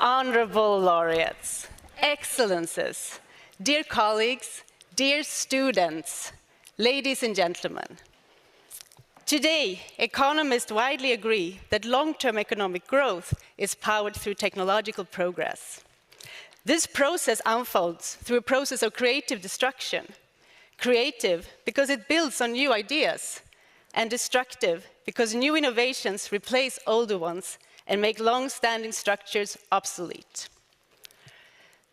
Honorable laureates, excellences, dear colleagues, dear students, ladies and gentlemen. Today, economists widely agree that long-term economic growth is powered through technological progress. This process unfolds through a process of creative destruction. Creative because it builds on new ideas, and destructive because new innovations replace older ones and make long-standing structures obsolete.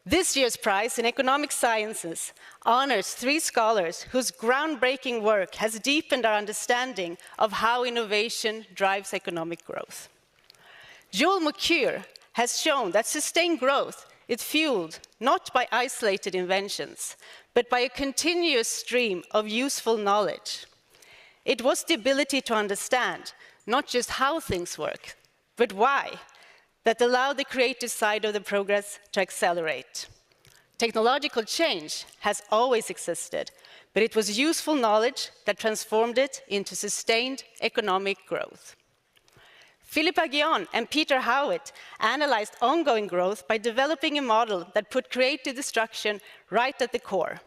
This year's prize in economic sciences honors 3 scholars whose groundbreaking work has deepened our understanding of how innovation drives economic growth. Joel Mokyr has shown that sustained growth is fueled not by isolated inventions, but by a continuous stream of useful knowledge. It was the ability to understand not just how things work, but why, that allowed the creative side of the progress to accelerate. Technological change has always existed, but it was useful knowledge that transformed it into sustained economic growth. Philippe Aghion and Peter Howitt analyzed ongoing growth by developing a model that put creative destruction right at the core.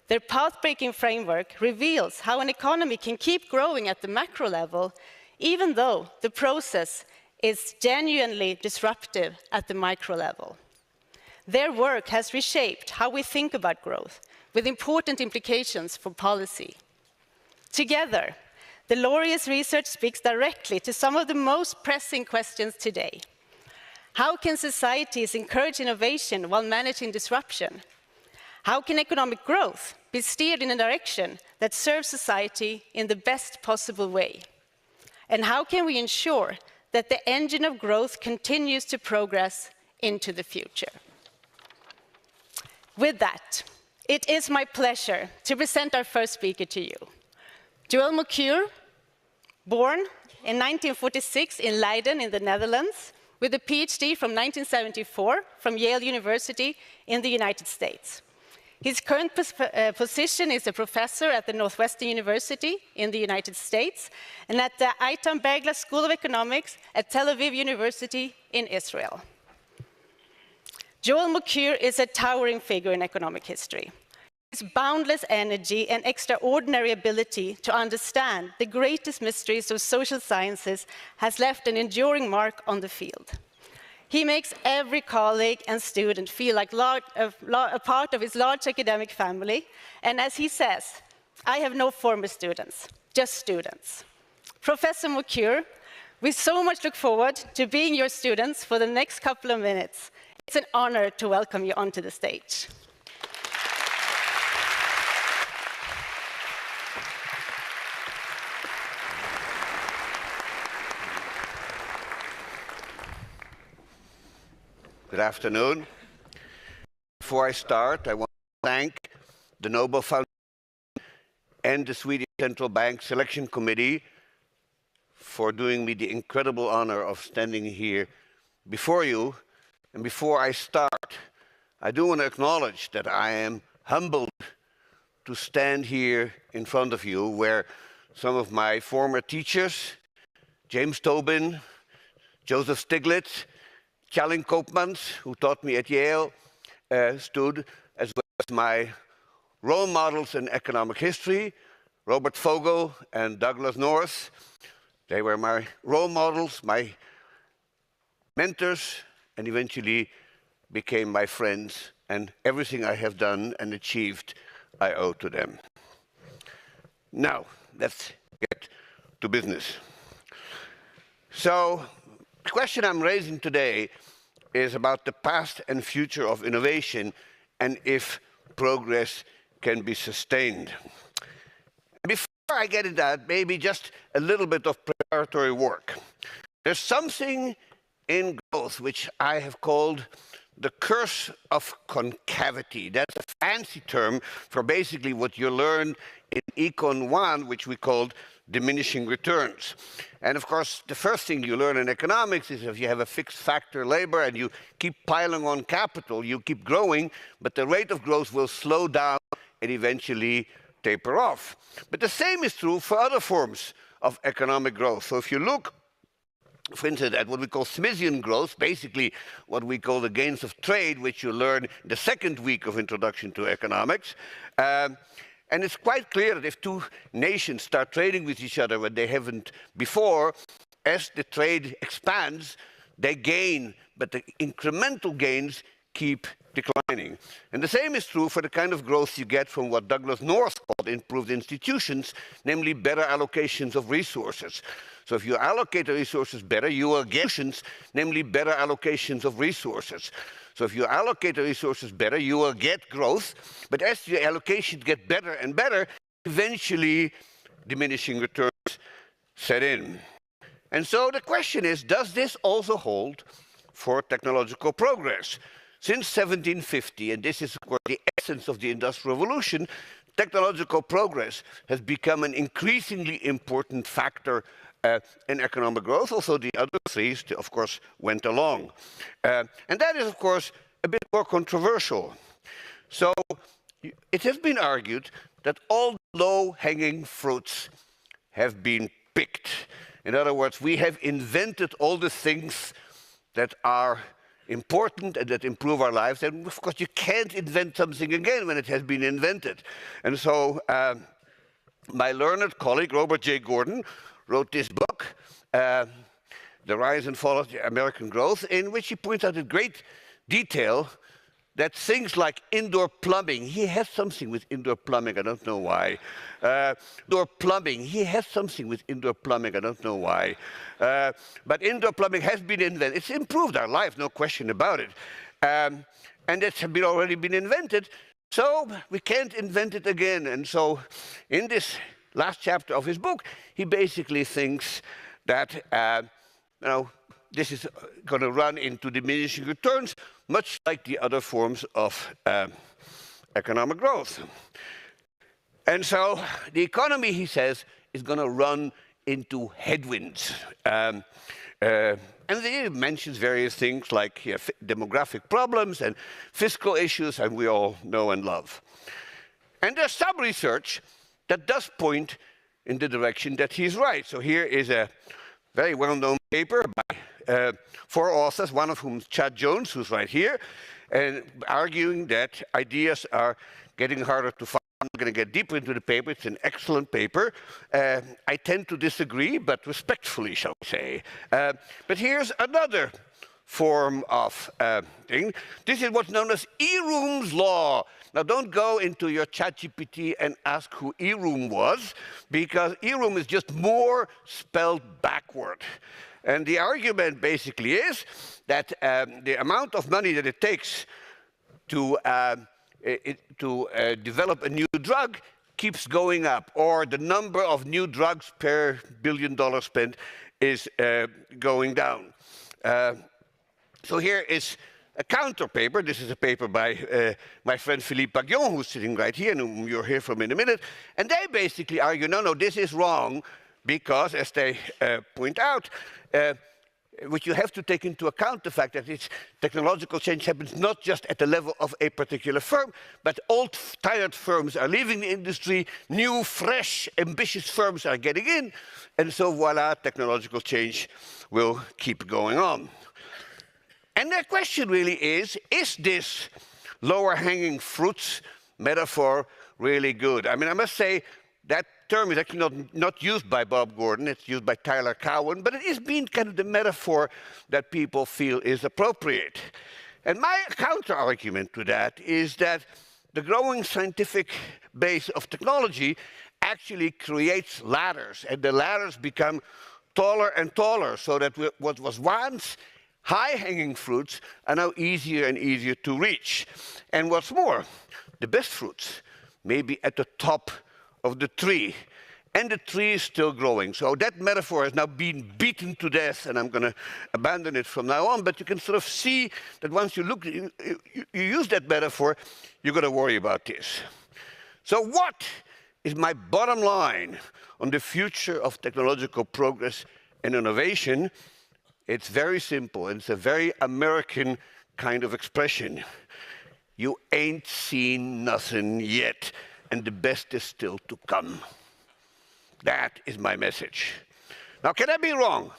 Their path-breaking framework reveals how an economy can keep growing at the macro level, even though the process is genuinely disruptive at the micro level. Their work has reshaped how we think about growth, with important implications for policy. Together, the laureates' research speaks directly to some of the most pressing questions today. How can societies encourage innovation while managing disruption? How can economic growth be steered in a direction that serves society in the best possible way? And how can we ensure that the engine of growth continues to progress into the future? With that, it is my pleasure to present our first speaker to you. Joel Mokyr, born in 1946 in Leiden in the Netherlands, with a PhD from 1974 from Yale University in the United States. His current position is a professor at the Northwestern University in the United States and at the Eitan Bergla School of Economics at Tel Aviv University in Israel. Joel Mokyr is a towering figure in economic history. His boundless energy and extraordinary ability to understand the greatest mysteries of social sciences has left an enduring mark on the field. He makes every colleague and student feel like a part of his large academic family. And as he says, I have no former students, just students. Professor Mokyr, we so much look forward to being your students for the next couple of minutes. It's an honor to welcome you onto the stage. Good afternoon. Before I start, I want to thank the Nobel Foundation and the Swedish Central Bank Selection Committee for doing me the incredible honor of standing here before you. And before I start, I do want to acknowledge that I am humbled to stand here in front of you, where some of my former teachers, James Tobin, Joseph Stiglitz, Kjellin Koopmans, who taught me at Yale, stood, as well as my role models in economic history, Robert Fogel and Douglas North. They were my role models, my mentors, and eventually became my friends. And everything I have done and achieved, I owe to them. Now, let's get to business. So, the question I'm raising today is about the past and future of innovation and if progress can be sustained. Before I get into that, maybe just a little bit of preparatory work. There's something in growth which I have called the curse of concavity. That's a fancy term for basically what you learn in Econ 1, which we called diminishing returns. And of course, the first thing you learn in economics is if you have a fixed factor labor and you keep piling on capital, you keep growing, but the rate of growth will slow down and eventually taper off. But the same is true for other forms of economic growth. So if you look for instance, at what we call Smithian growth, basically what we call the gains of trade, which you learn in the second week of Introduction to Economics. And it's quite clear that if two nations start trading with each other when they haven't before, as the trade expands, they gain, but the incremental gains keep declining. And the same is true for the kind of growth you get from what Douglas North called improved institutions, namely better allocations of resources. So if you allocate the resources better, you will get solutions, namely better allocations of resources. So if you allocate the resources better, you will get growth. But as the allocations get better and better, eventually diminishing returns set in. And so the question is, does this also hold for technological progress? Since 1750, and this is of course the essence of the Industrial Revolution, technological progress has become an increasingly important factor in economic growth. Also, the other three, of course, went along. And that is, of course, a bit more controversial. So it has been argued that all low-hanging fruits have been picked. In other words, we have invented all the things that are important and that improve our lives. And of course, you can't invent something again when it has been invented. And so my learned colleague, Robert J. Gordon, wrote this book, The Rise and Fall of American Growth, in which he points out in great detail that things like indoor plumbing, he has something with indoor plumbing, I don't know why. Indoor plumbing, he has something with indoor plumbing, I don't know why. But indoor plumbing has been invented. It's improved our life, no question about it. And it's already been invented, so we can't invent it again. And so in this last chapter of his book, he basically thinks that this is going to run into diminishing returns, much like the other forms of economic growth. And so the economy, he says, is going to run into headwinds. And he mentions various things like demographic problems and fiscal issues, and we all know and love. And there's some research that does point in the direction that he's right. So here is a very well-known paper by 4 authors, one of whom is Chad Jones, who's right here, and arguing that ideas are getting harder to find. I'm going to get deeper into the paper. It's an excellent paper. I tend to disagree, but respectfully, shall we say. But here's another form of thing. This is what's known as Eroom's law. Now, don't go into your ChatGPT and ask who Eroom was, because Eroom is just more spelled backward. And the argument basically is that the amount of money that it takes to develop a new drug keeps going up, or the number of new drugs per $1 billion spent is going down. So here is a counter paper. This is a paper by my friend Philippe Paguion, who's sitting right here, and whom you'll hear from in a minute. And they basically argue, no, this is wrong, because, as they point out, which you have to take into account the fact that this technological change happens not just at the level of a particular firm, but old, tired firms are leaving the industry, new, fresh, ambitious firms are getting in, and so voila, technological change will keep going on. And the question really is this lower-hanging fruits metaphor really good? I mean, I must say that term is actually not used by Bob Gordon. It's used by Tyler Cowen, but it is being kind of the metaphor that people feel is appropriate. And my counter-argument to that is that the growing scientific base of technology actually creates ladders, and the ladders become taller and taller, so that what was once high-hanging fruits are now easier and easier to reach. And what's more, the best fruits may be at the top of the tree, and the tree is still growing. So that metaphor has now been beaten to death, and I'm going to abandon it from now on. But you can sort of see that once you look, you use that metaphor, you're going to worry about this. So what is my bottom line on the future of technological progress and innovation? It's very simple, and it's a very American kind of expression. You ain't seen nothing yet, and the best is still to come. That is my message. Now, can I be wrong?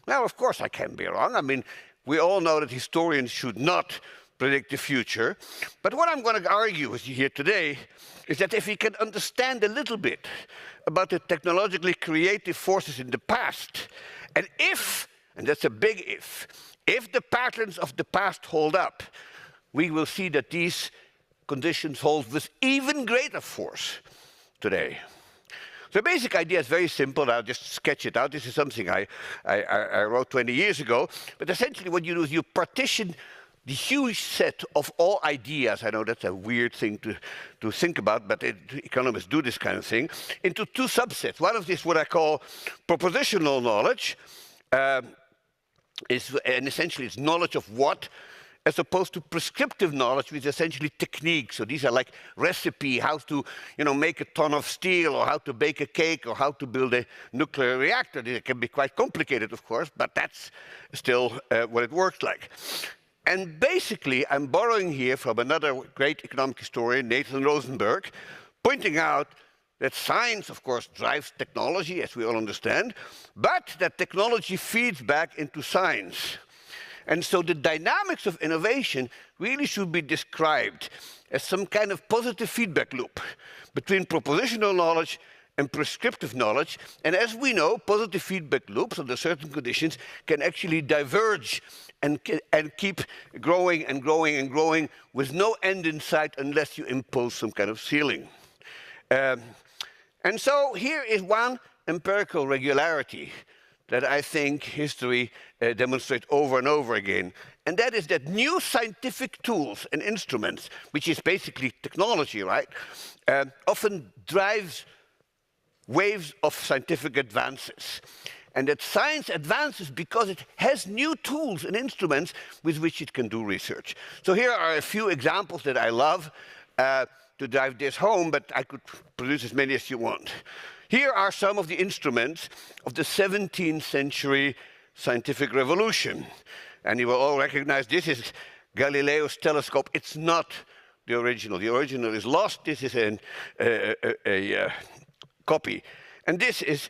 Now, of course, I can be wrong. I mean, we all know that historians should not predict the future. But what I'm going to argue with you here today is that if we can understand a little bit about the technologically creative forces in the past, and if, and that's a big if the patterns of the past hold up, we will see that these conditions hold with even greater force today. The basic idea is very simple. I'll just sketch it out. This is something I wrote 20 years ago. But essentially what you do is you partition the huge set of all ideas, I know that's a weird thing to think about, but economists do this kind of thing, into two subsets. One of these, what I call propositional knowledge, and essentially it's knowledge of what, as opposed to prescriptive knowledge, which is essentially techniques. So these are like recipe, how to make a ton of steel, or how to bake a cake, or how to build a nuclear reactor. It can be quite complicated, of course, but that's still what it works like. And basically, I'm borrowing here from another great economic historian, Nathan Rosenberg, pointing out that science, of course, drives technology, as we all understand, but that technology feeds back into science. And so the dynamics of innovation really should be described as some kind of positive feedback loop between propositional knowledge and prescriptive knowledge. And as we know, positive feedback loops under certain conditions can actually diverge and keep growing and growing and growing with no end in sight unless you impose some kind of ceiling. And so here is one empirical regularity that I think history demonstrates over and over again. And that is that new scientific tools and instruments, which is basically technology, right, often drives waves of scientific advances. And that science advances because it has new tools and instruments with which it can do research. So here are a few examples that I love to drive this home, but I could produce as many as you want. Here are some of the instruments of the 17th century scientific revolution. And you will all recognize this is Galileo's telescope. It's not the original. The original is lost. This is a copy. And this is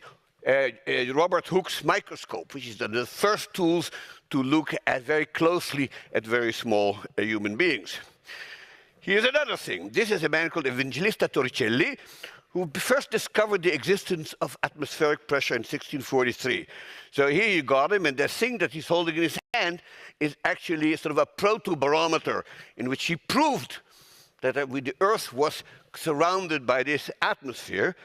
Robert Hooke's microscope, which is the first tools to look at very closely at very small human beings. Here's another thing. This is a man called Evangelista Torricelli, who first discovered the existence of atmospheric pressure in 1643. So here you got him, and the thing that he's holding in his hand is actually sort of a protobarometer in which he proved that the Earth was surrounded by this atmosphere.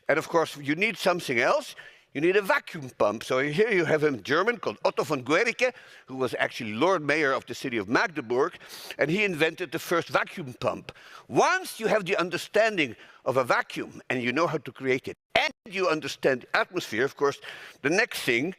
And of course, you need something else. You need a vacuum pump. So here you have a German called Otto von Guericke, who was actually Lord Mayor of the city of Magdeburg, and he invented the first vacuum pump. Once you have the understanding of a vacuum and you know how to create it, and you understand the atmosphere, of course, the next thing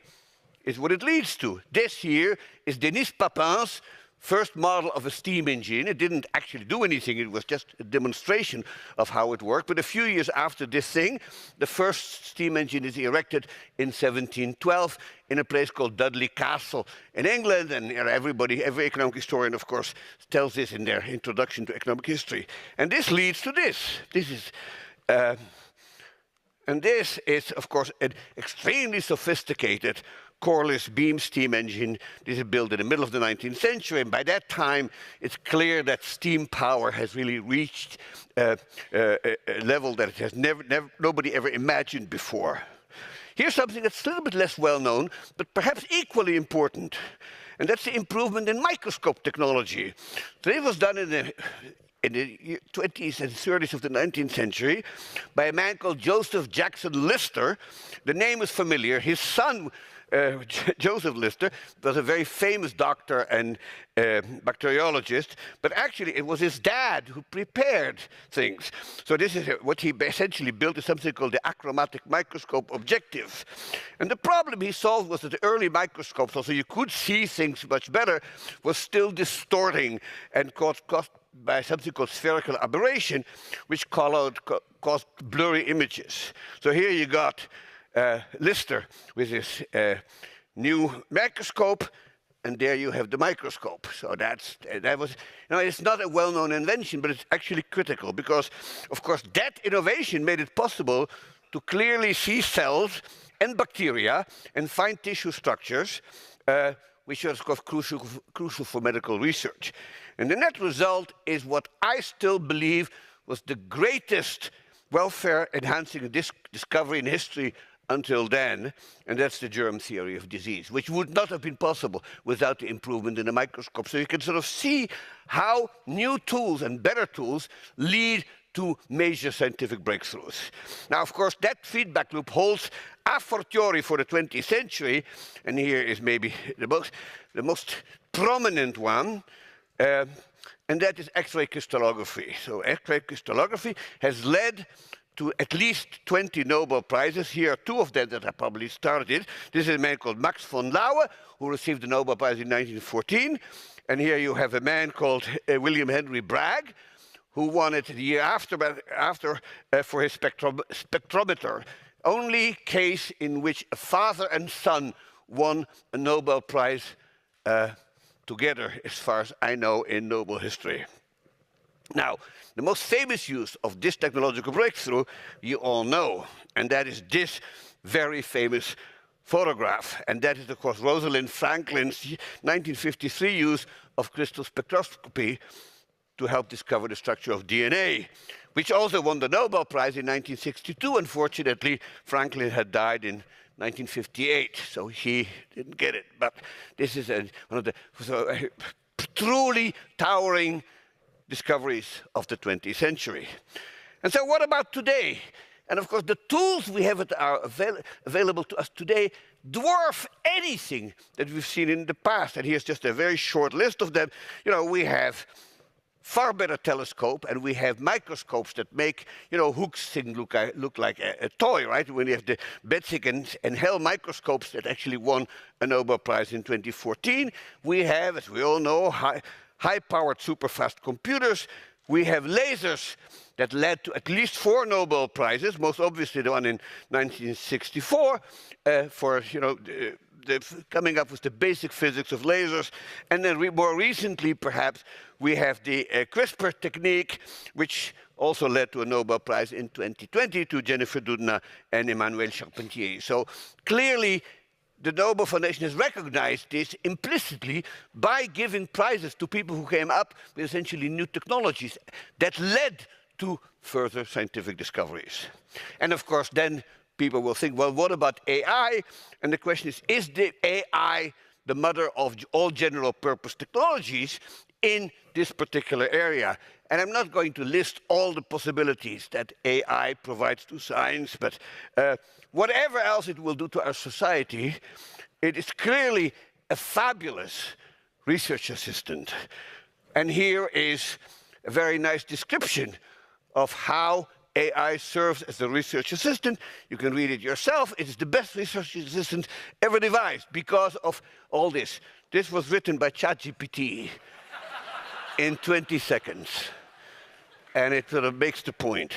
is what it leads to. This here is Denis Papin's first model of a steam engine. It didn't actually do anything. It was just a demonstration of how it worked. But a few years after this thing, the first steam engine is erected in 1712 in a place called Dudley Castle in England. And every economic historian, of course, tells this in their introduction to economic history. And this leads to this. And this is, of course, an extremely sophisticated Corliss beam steam engine. This is built in the middle of the 19th century, and by that time, it's clear that steam power has really reached a level that it has nobody ever imagined before. Here's something that's a little bit less well known, but perhaps equally important, and that's the improvement in microscope technology. So it was done in the 20s and 30s of the 19th century by a man called Joseph Jackson Lister. The name is familiar. His son, Joseph Lister, was a very famous doctor and bacteriologist, but actually it was his dad who prepared things. So this is what he essentially built, is something called the achromatic microscope objective. And the problem he solved was that the early microscopes, also you could see things much better, was still distorting and caused by something called spherical aberration, which caused blurry images. So here you got Lister with his new microscope, and there you have the microscope. So that was, it's not a well-known invention, but it's actually critical because, of course, that innovation made it possible to clearly see cells and bacteria and find tissue structures, which are, of course, crucial for medical research. And the net result is what I still believe was the greatest welfare-enhancing discovery in history until then, and that's the germ theory of disease, which would not have been possible without the improvement in the microscope. So you can sort of see how new tools and better tools lead to major scientific breakthroughs. Now, of course, that feedback loop holds a fortiori for the 20th century, and here is maybe the most prominent one, and that is X-ray crystallography. So X-ray crystallography has led to at least 20 Nobel Prizes. Here are two of them that I probably started. This is a man called Max von Laue, who received the Nobel Prize in 1914. And here you have a man called William Henry Bragg, who won it the year after for his spectrometer. Only case in which a father and son won a Nobel Prize together, as far as I know, in Nobel history. Now, the most famous use of this technological breakthrough, you all know, and that is this very famous photograph. And that is, of course, Rosalind Franklin's 1953 use of crystal spectroscopy to help discover the structure of DNA, which also won the Nobel Prize in 1962. Unfortunately, Franklin had died in 1958, so he didn't get it. But this is one of the truly towering discoveries of the 20th century. And so what about today? And of course, the tools we have that are available to us today dwarf anything that we've seen in the past. And here's just a very short list of them. You know, we have far better telescope, and we have microscopes that make, you know, Hooke's thing look like a toy, right? When you have the Betzig and Hell microscopes that actually won a Nobel Prize in 2014. We have, as we all know, high-powered super-fast computers. We have lasers that led to at least 4 Nobel Prizes, most obviously the one in 1964 for, you know, coming up with the basic physics of lasers. And then more recently, perhaps, we have the CRISPR technique, which also led to a Nobel Prize in 2020 to Jennifer Doudna and Emmanuel Charpentier. So clearly, the Nobel Foundation has recognized this implicitly by giving prizes to people who came up with essentially new technologies that led to further scientific discoveries. And of course, then people will think, well, what about AI? And the question is the AI the mother of all general purpose technologies in this particular area? And I'm not going to list all the possibilities that AI provides to science, but whatever else it will do to our society, it is clearly a fabulous research assistant. And here is a very nice description of how AI serves as a research assistant. You can read it yourself. It is the best research assistant ever devised because of all this. This was written by ChatGPT in 20 seconds. And it sort of makes the point.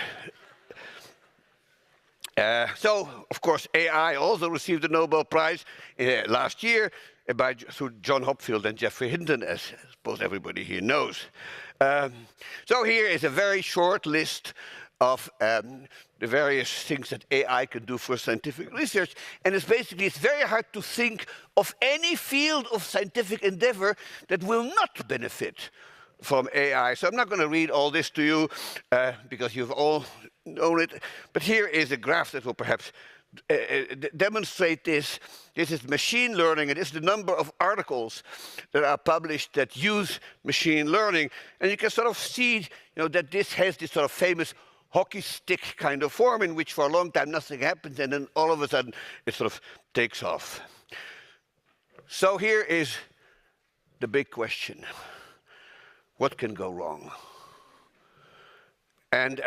So, of course, AI also received the Nobel Prize last year through John Hopfield and Geoffrey Hinton, as I suppose everybody here knows. So here is a very short list of the various things that AI can do for scientific research. And it's very hard to think of any field of scientific endeavor that will not benefit from AI. So I'm not going to read all this to you because you've all known it. But here is a graph that will perhaps demonstrate this. This is machine learning, and this is the number of articles that are published that use machine learning. And you can sort of see, that this has this sort of famous hockey stick kind of form in which for a long time nothing happens, and then all of a sudden it sort of takes off. So here is the big question. What can go wrong? And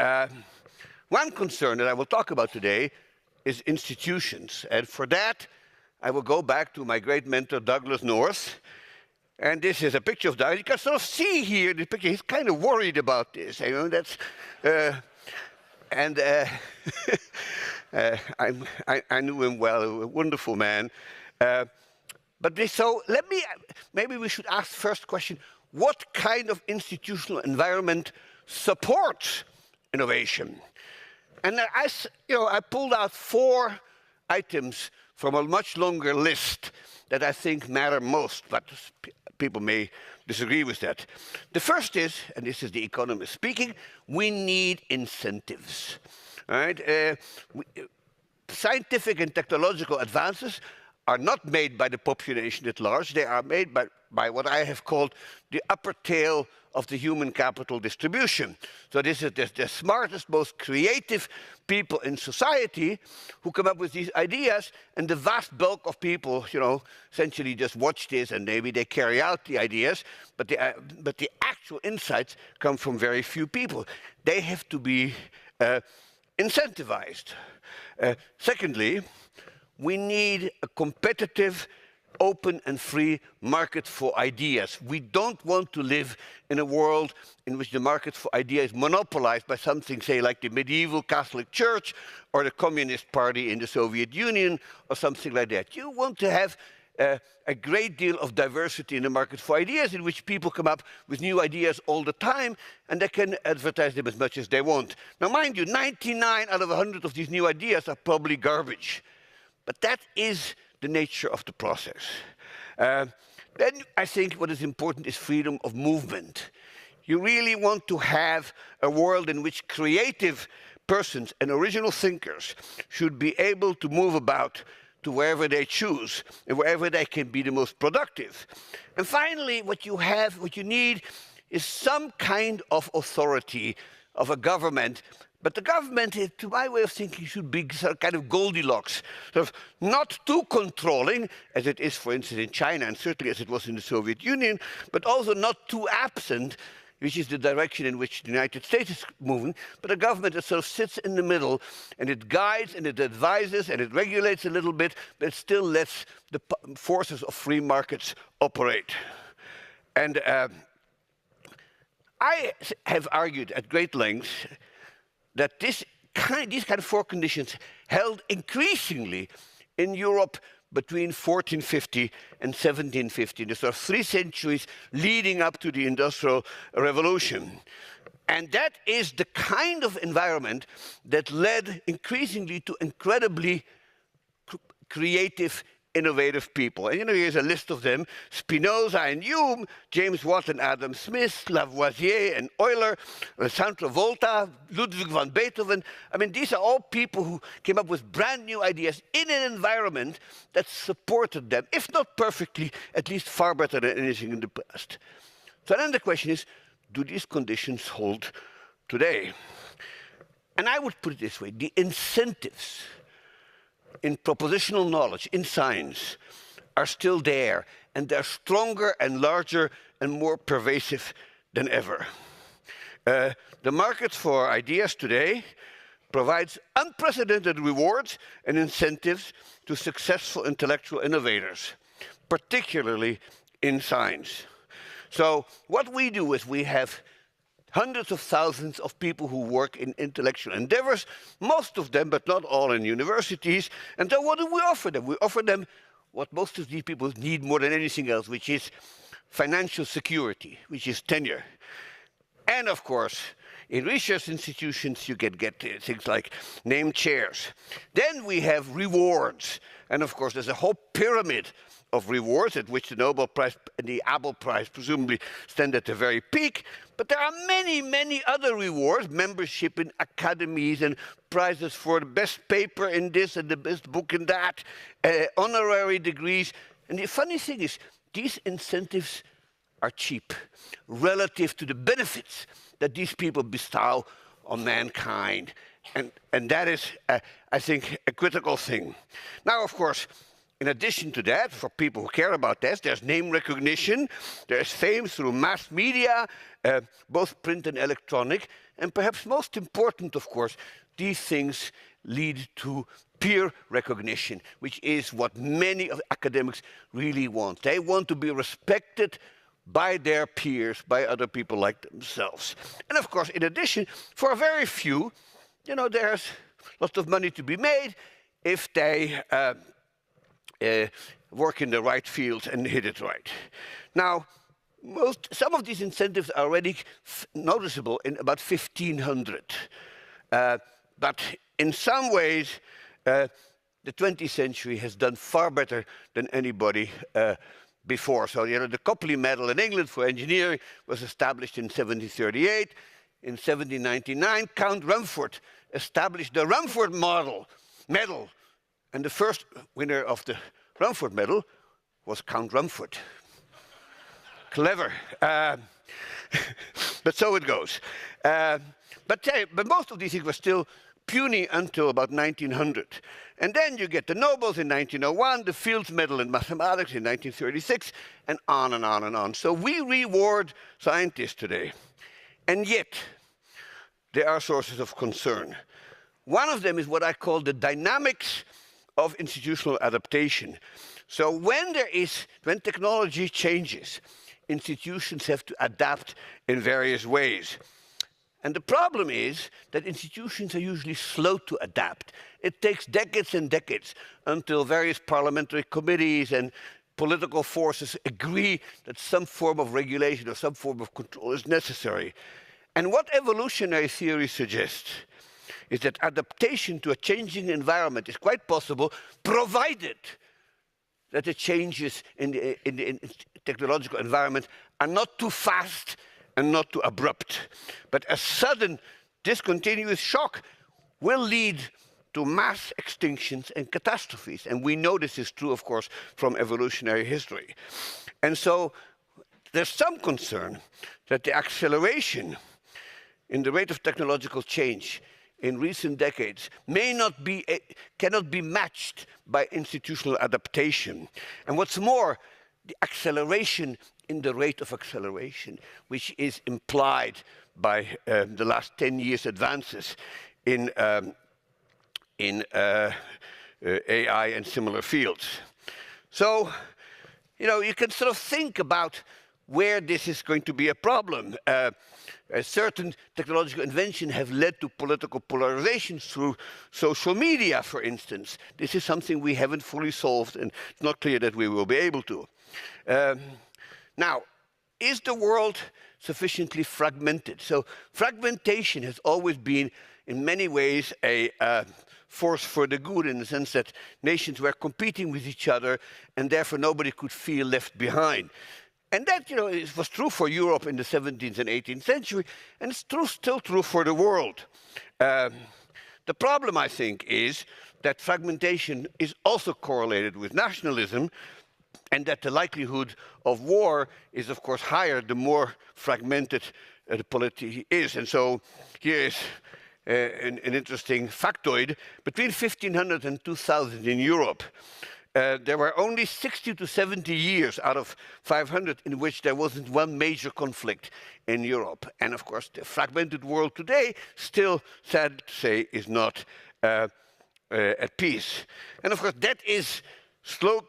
one concern that I will talk about today is institutions. And for that, I will go back to my great mentor, Douglas North. And this is a picture of Douglas. You can sort of see here in the picture, he's kind of worried about this. That's, I knew him well, a wonderful man. So maybe we should ask the first question, what kind of institutional environment supports innovation? And I pulled out 4 items from a much longer list that I think matter most, but people may disagree with that. The first is, and this is the economist speaking, we need incentives. All right? Scientific and technological advances are not made by the population at large. They are made by what I have called the upper tail of the human capital distribution. So this is the smartest, most creative people in society who come up with these ideas, and the vast bulk of people, essentially just watch this and maybe they carry out the ideas, but the actual insights come from very few people. They have to be incentivized. Secondly, we need a competitive, open and free market for ideas. We don't want to live in a world in which the market for ideas is monopolized by something, say, like the medieval Catholic Church or the Communist Party in the Soviet Union or something like that. You want to have a great deal of diversity in the market for ideas, in which people come up with new ideas all the time, and they can advertise them as much as they want. Now, mind you, 99 out of 100 of these new ideas are probably garbage. But that is the nature of the process. Then I think what is important is freedom of movement. You really want to have a world in which creative persons and original thinkers should be able to move about to wherever they choose and wherever they can be the most productive. And finally, what you need is some kind of authority of a government. But the government, to my way of thinking, should be some kind of Goldilocks, sort of not too controlling, as it is, for instance, in China, and certainly as it was in the Soviet Union, but also not too absent, which is the direction in which the United States is moving, but a government that sort of sits in the middle, and it guides, and it advises, and it regulates a little bit, but it still lets the forces of free markets operate. And I have argued at great length that these kind of 4 conditions held increasingly in Europe between 1450 and 1750, the sort of 3 centuries leading up to the Industrial Revolution. And that is the kind of environment that led increasingly to incredibly creative, innovative people. And here's a list of them: Spinoza and Hume, James Watt and Adam Smith, Lavoisier and Euler, Alessandro Volta, Ludwig van Beethoven. I mean, these are all people who came up with brand new ideas in an environment that supported them, if not perfectly, at least far better than anything in the past. So then the question is, do these conditions hold today? And I would put it this way: the incentives in propositional knowledge, in science, are still there, and they're stronger and larger and more pervasive than ever. The market for ideas today provides unprecedented rewards and incentives to successful intellectual innovators, particularly in science. So what we do is we have hundreds of thousands of people who work in intellectual endeavors, most of them, but not all, in universities. And then what do we offer them? We offer them what most of these people need more than anything else, which is financial security, which is tenure. And of course, in research institutions, you get things like named chairs. Then we have rewards. And of course, there's a whole pyramid of rewards, at which the Nobel Prize and the Abel Prize presumably stand at the very peak. But there are many, many other rewards: membership in academies and prizes for the best paper in this and the best book in that, honorary degrees. And the funny thing is, these incentives are cheap relative to the benefits that these people bestow on mankind. And that is, I think, a critical thing. Now, of course, in addition to that, for people who care about this, there's name recognition, there's fame through mass media, both print and electronic, and perhaps most important, of course, these things lead to peer recognition, which is what many of academics really want. They want to be respected by their peers, by other people like themselves. And of course, in addition, for a very few, there's lots of money to be made if they work in the right field and hit it right. Now, some of these incentives are already noticeable in about 1500. but in some ways, the 20th century has done far better than anybody before. So, the Copley Medal in England for engineering was established in 1738. In 1799, Count Rumford established the Rumford medal. And the first winner of the Rumford Medal was Count Rumford. Clever. But so it goes. But most of these things were still puny until about 1900. And then you get the Nobels in 1901, the Fields Medal in Mathematics in 1936, and on and on and on. So we reward scientists today. And yet, there are sources of concern. One of them is what I call the dynamics of institutional adaptation. So when technology changes, institutions have to adapt in various ways. And the problem is that institutions are usually slow to adapt. It takes decades and decades until various parliamentary committees and political forces agree that some form of regulation or some form of control is necessary. And what evolutionary theory suggests is that adaptation to a changing environment is quite possible, provided that the changes in the technological environment are not too fast and not too abrupt. But a sudden, discontinuous shock will lead to mass extinctions and catastrophes. And we know this is true, of course, from evolutionary history. And so there's some concern that the acceleration in the rate of technological change in recent decades cannot be matched by institutional adaptation. And what's more, the acceleration in the rate of acceleration, which is implied by the last 10 years' advances in AI and similar fields. So, you can sort of think about where this is going to be a problem. A certain technological inventions have led to political polarization through social media, for instance. This is something we haven't fully solved, and it's not clear that we will be able to. Now, is the world sufficiently fragmented? So fragmentation has always been, in many ways, a force for the good, in the sense that nations were competing with each other, and therefore nobody could feel left behind. And that, it was true for Europe in the 17th and 18th century, and it's still true for the world. The problem, I think, is that fragmentation is also correlated with nationalism, and that the likelihood of war is, of course, higher the more fragmented the polity is. And so here is an interesting factoid. Between 1500 and 2000 in Europe, there were only 60 to 70 years out of 500 in which there wasn't one major conflict in Europe. And of course, the fragmented world today, still, sad to say, is not at peace. And of course, that is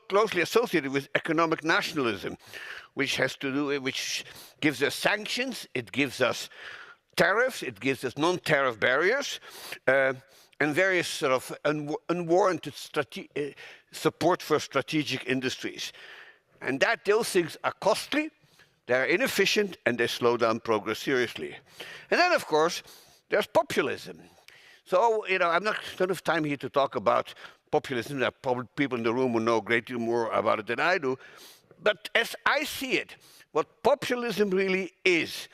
closely associated with economic nationalism, which gives us sanctions, it gives us tariffs, it gives us non-tariff barriers, and various sort of unwarranted support for strategic industries. And those things are costly, they're inefficient, and they slow down progress seriously. And then, of course, there's populism. So, I'm not going to have time here to talk about populism. There are probably people in the room who know a great deal more about it than I do. But as I see it, what populism really is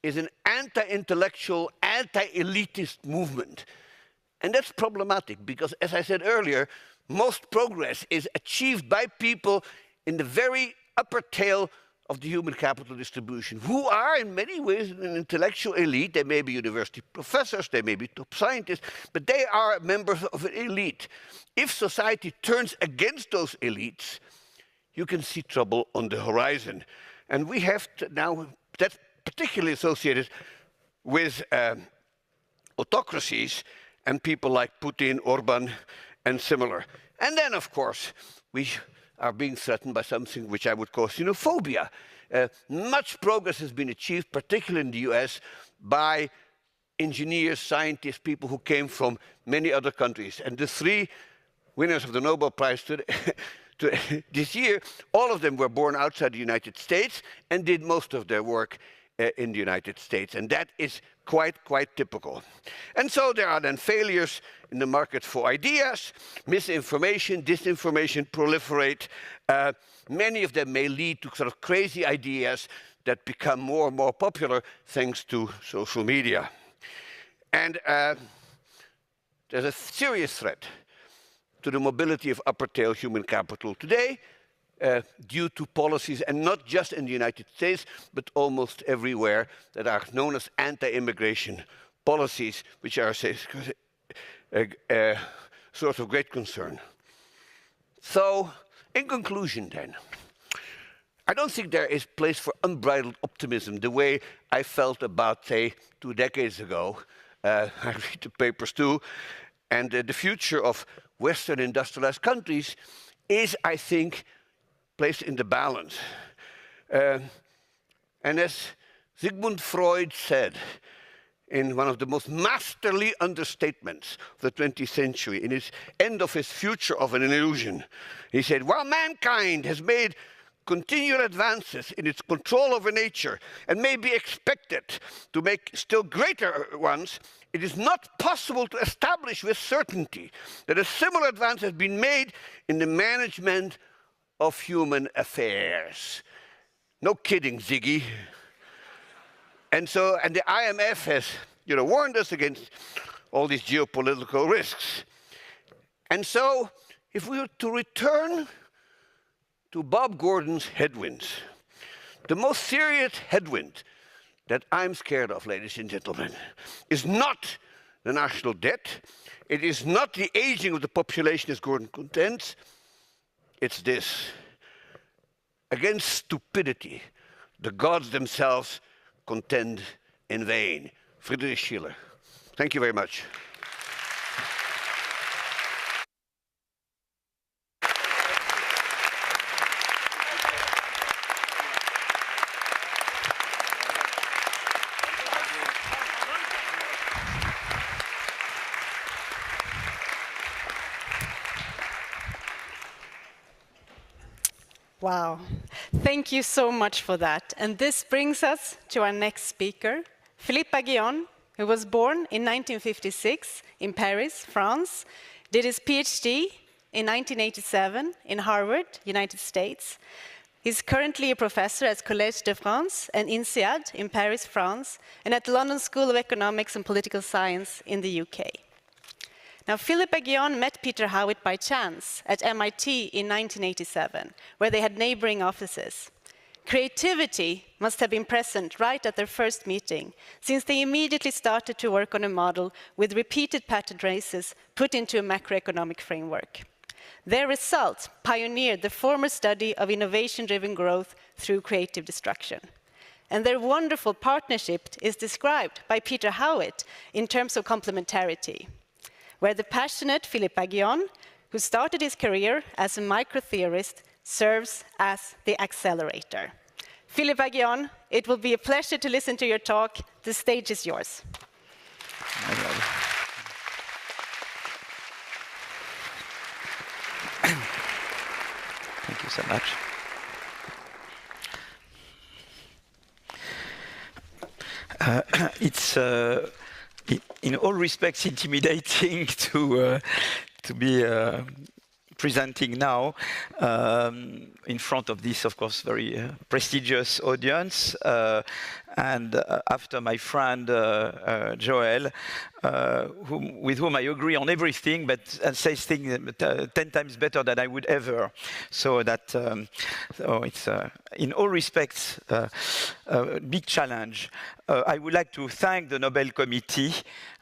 an anti-intellectual, anti-elitist movement. And that's problematic because, as I said earlier, most progress is achieved by people in the very upper tail of the human capital distribution, who are in many ways an intellectual elite. They may be university professors, they may be top scientists, but they are members of an elite. If society turns against those elites, you can see trouble on the horizon. And we have to now, that's particularly associated with autocracies and people like Putin, Orban, and similar. And then, of course, we are being threatened by something which I would call xenophobia. Much progress has been achieved, particularly in the US, by engineers, scientists, people who came from many other countries. And the three winners of the Nobel Prize this year, all of them were born outside the United States and did most of their work in the United States, and that is quite typical. And so there are then failures in the market for ideas, misinformation, disinformation proliferate. Many of them may lead to sort of crazy ideas that become more and more popular thanks to social media. And there's a serious threat to the mobility of upper-tail human capital today due to policies, and not just in the United States, but almost everywhere, that are known as anti-immigration policies, which are a source of great concern. So, in conclusion then, I don't think there is place for unbridled optimism the way I felt about, say, 2 decades ago. I read the papers too, and the future of Western industrialized countries is, I think, placed in the balance. And as Sigmund Freud said in one of the most masterly understatements of the 20th century, in his end of his Future of an Illusion, he said, while mankind has made continual advances in its control over nature and may be expected to make still greater ones, it is not possible to establish with certainty that a similar advance has been made in the management of human affairs. No kidding, Ziggy. And the IMF has, warned us against all these geopolitical risks. And so, if we were to return to Bob Gordon's headwinds, the most serious headwind that I'm scared of, ladies and gentlemen, is not the national debt. It is not the aging of the population, as Gordon contends. It's this. Against stupidity, the gods themselves contend in vain. Friedrich Schiller. Thank you very much. Wow, thank you so much for that. And this brings us to our next speaker, Philippe Aghion, who was born in 1956 in Paris, France, did his PhD in 1987 in Harvard, United States. He's currently a professor at Collège de France and INSEAD in Paris, France, and at the London School of Economics and Political Science in the UK. Now, Philippe Aghion met Peter Howitt by chance at MIT in 1987, where they had neighboring offices. Creativity must have been present right at their first meeting, since they immediately started to work on a model with repeated pattern traces put into a macroeconomic framework. Their result pioneered the former study of innovation-driven growth through creative destruction. And their wonderful partnership is described by Peter Howitt in terms of complementarity, where the passionate Philippe Aghion, who started his career as a microtheorist, serves as the accelerator. Philippe Aghion, it will be a pleasure to listen to your talk. The stage is yours. Thank you so much. It's in all respects intimidating to be presenting now in front of this, of course, very prestigious audience, and after my friend Joel, with whom I agree on everything, but says things 10 times better than I would ever. So that so it's in all respects a big challenge. I would like to thank the Nobel Committee.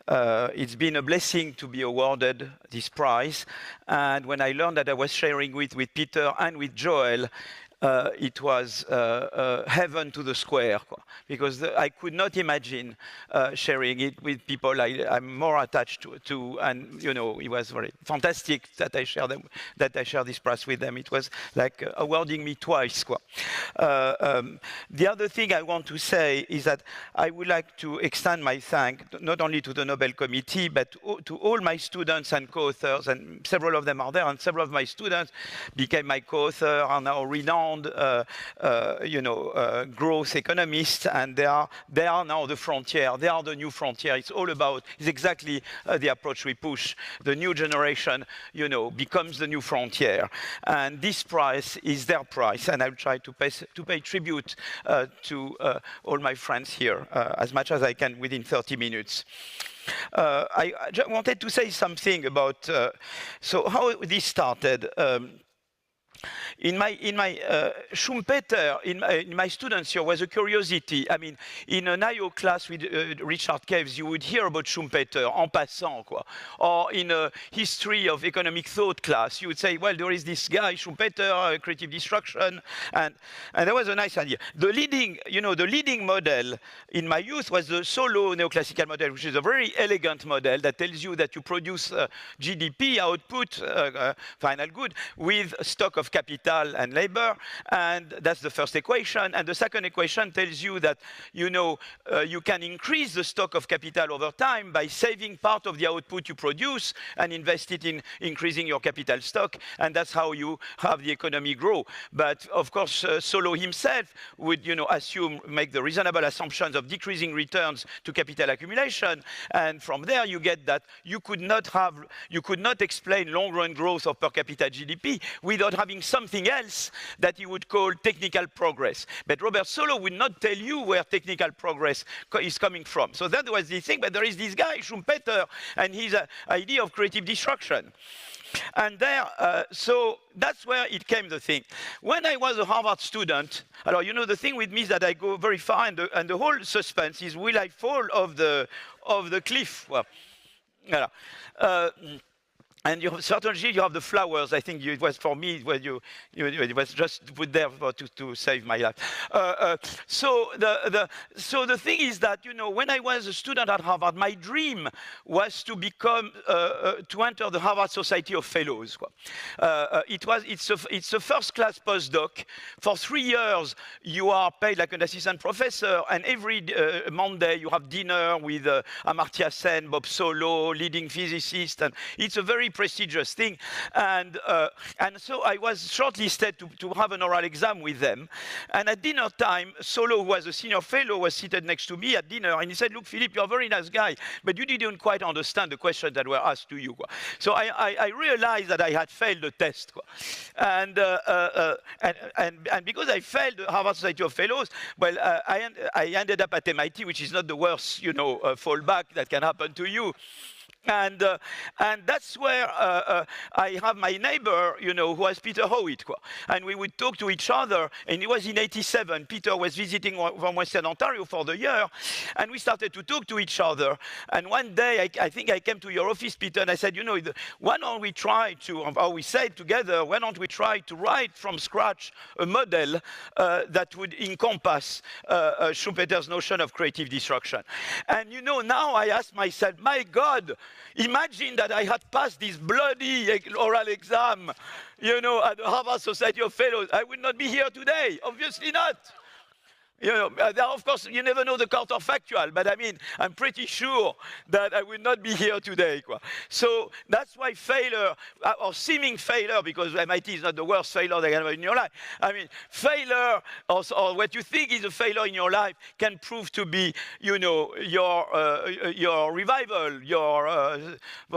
It's been a blessing to be awarded this prize, and when I learned that I was sharing with Peter and with Joel, it was heaven to the square, because I could not imagine sharing it with people I'm more attached to, and it was very fantastic that I share this prize with them. It was like awarding me twice. The other thing I want to say is that I would like to extend my thanks not only to the Nobel Committee, but to all my students and co-authors, and several of them are there, and several of my students became my co-author, are now renowned renowned, growth economists, and they are now the frontier. They are the new frontier. It's exactly the approach we push. The new generation, becomes the new frontier, and this price is their price. And I'll try to pay tribute to all my friends here as much as I can within 30 minutes. I just wanted to say something about so how this started. In my Schumpeter, in my students here was a curiosity. I mean, in an IO class with Richard Caves, you would hear about Schumpeter en passant, quoi. Or in a history of economic thought class, you would say, well, there is this guy Schumpeter, creative destruction, and there was a nice idea. The leading model in my youth was the Solo neoclassical model, which is a very elegant model that tells you that you produce GDP output, final good, with stock of capital and labor, and that's the first equation. And the second equation tells you that you can increase the stock of capital over time by saving part of the output you produce and invest it in increasing your capital stock, and that's how you have the economy grow. But of course, Solo himself would make the reasonable assumptions of decreasing returns to capital accumulation, and from there you get that you could not explain long-run growth of per capita GDP without having something else that he would call technical progress. But Robert Solow would not tell you where technical progress is coming from. So that was the thing, but there is this guy, Schumpeter, and his idea of creative destruction. And there, so that's where it came, the thing. When I was a Harvard student, the thing with me is that I go very far, and the whole suspense is, will I fall off the cliff? Well, and certainly you have the flowers. I think it was for me when it was just put there to save my life. So the thing is that when I was a student at Harvard, my dream was to become to enter the Harvard Society of Fellows. It's a first-class postdoc. For 3 years you are paid like an assistant professor, and every Monday you have dinner with Amartya Sen, Bob Solow, leading physicists, and it's a very prestigious thing, and so I was shortlisted to have an oral exam with them. And at dinner time, Solow, who was a senior fellow, was seated next to me at dinner, and he said, "Look, Philippe, you're a very nice guy, but you didn't quite understand the questions that were asked to you." So I realized that I had failed the test, and because I failed the Harvard Society of Fellows, well, I ended up at MIT, which is not the worst, fallback that can happen to you. And that's where I have my neighbor, who was Peter Howitt, and we would talk to each other. And it was in '87. Peter was visiting from Western Ontario for the year, and we started to talk to each other. And one day, I think I came to your office, Peter, and I said, why don't we try to, or we said together, why don't we try to write from scratch a model that would encompass Schumpeter's notion of creative destruction? And now I ask myself, my God, imagine that I had passed this bloody oral exam, at the Harvard Society of Fellows. I would not be here today, obviously not. Of course, you never know the counterfactual, but I mean, I'm pretty sure that I would not be here today. So that's why failure, or seeming failure, because MIT is not the worst failure that can happen in your life. I mean, failure, or what you think is a failure in your life, can prove to be, your revival, your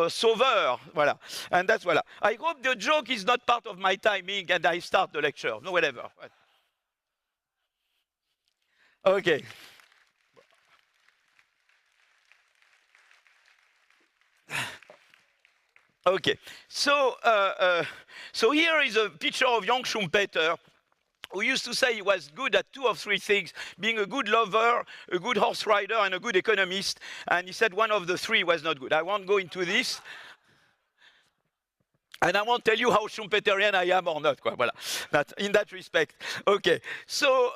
sauveur. Voilà. And that's voilà. I hope the joke is not part of my timing and I start the lecture. No, whatever. Okay. Okay. So here is a picture of young Schumpeter, who used to say he was good at 2 of 3 things: being a good lover, a good horse rider, and a good economist. And he said one of the 3 was not good. I won't go into this. And I won't tell you how Schumpeterian I am or not. Voilà. In that respect. Okay. So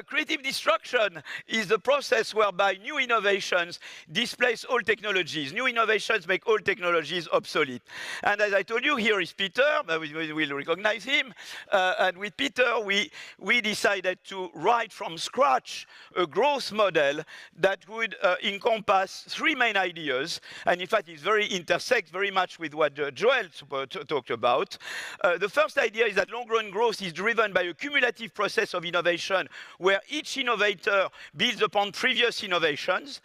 creative destruction is the process whereby new innovations displace old technologies. New innovations make old technologies obsolete. And as I told you, here is Peter. We will recognize him. And with Peter, we decided to write from scratch a growth model that would encompass 3 main ideas. And in fact, it intersects very much with what Joel talked about. The first idea is that long-run growth is driven by a cumulative process of innovation where each innovator builds upon previous innovations.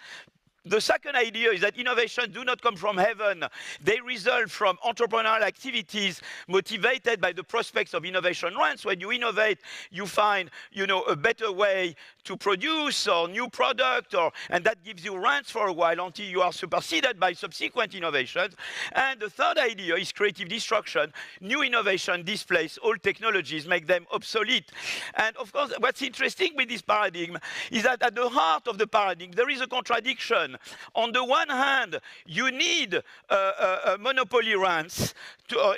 The second idea is that innovations do not come from heaven. They result from entrepreneurial activities motivated by the prospects of innovation rents. When you innovate, you find, a better way to produce or new product, and that gives you rents for a while until you are superseded by subsequent innovations. And the third idea is creative destruction. New innovation displace old technologies, make them obsolete. And of course, what's interesting with this paradigm is that at the heart of the paradigm, there is a contradiction. On the one hand, you need monopoly rents,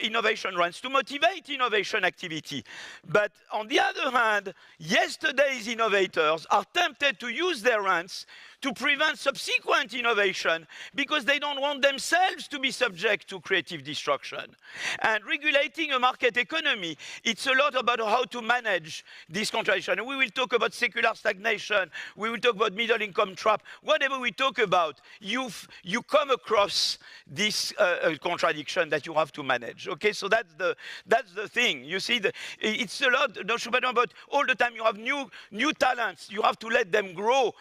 innovation rents, to motivate innovation activity. But on the other hand, yesterday's innovators are tempted to use their rents to prevent subsequent innovation because they don't want themselves to be subject to creative destruction. And regulating a market economy, it's a lot about how to manage this contradiction. And we will talk about secular stagnation, we will talk about middle income trap, whatever we talk about, you come across this contradiction that you have to manage. Okay, so that's the thing. You see, it's a lot, about all the time you have new talents, you have to let them grow,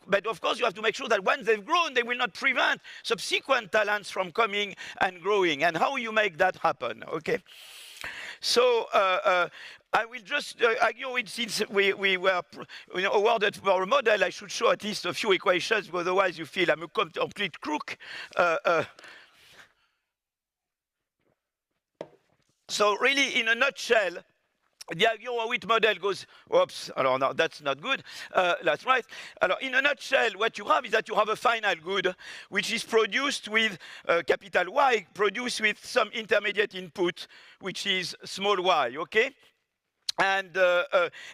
but of course, you have to make sure that once they've grown, they will not prevent subsequent talents from coming and growing. And how you make that happen, okay? So I will just argue with, since we were awarded for a model, I should show at least a few equations, because otherwise you feel I'm a complete crook. So really, in a nutshell, the laureate model goes, oops, no, that's not good. That's right. In a nutshell, what you have is that you have a final good, which is produced with capital Y, produced with some intermediate input, which is small y, okay? And A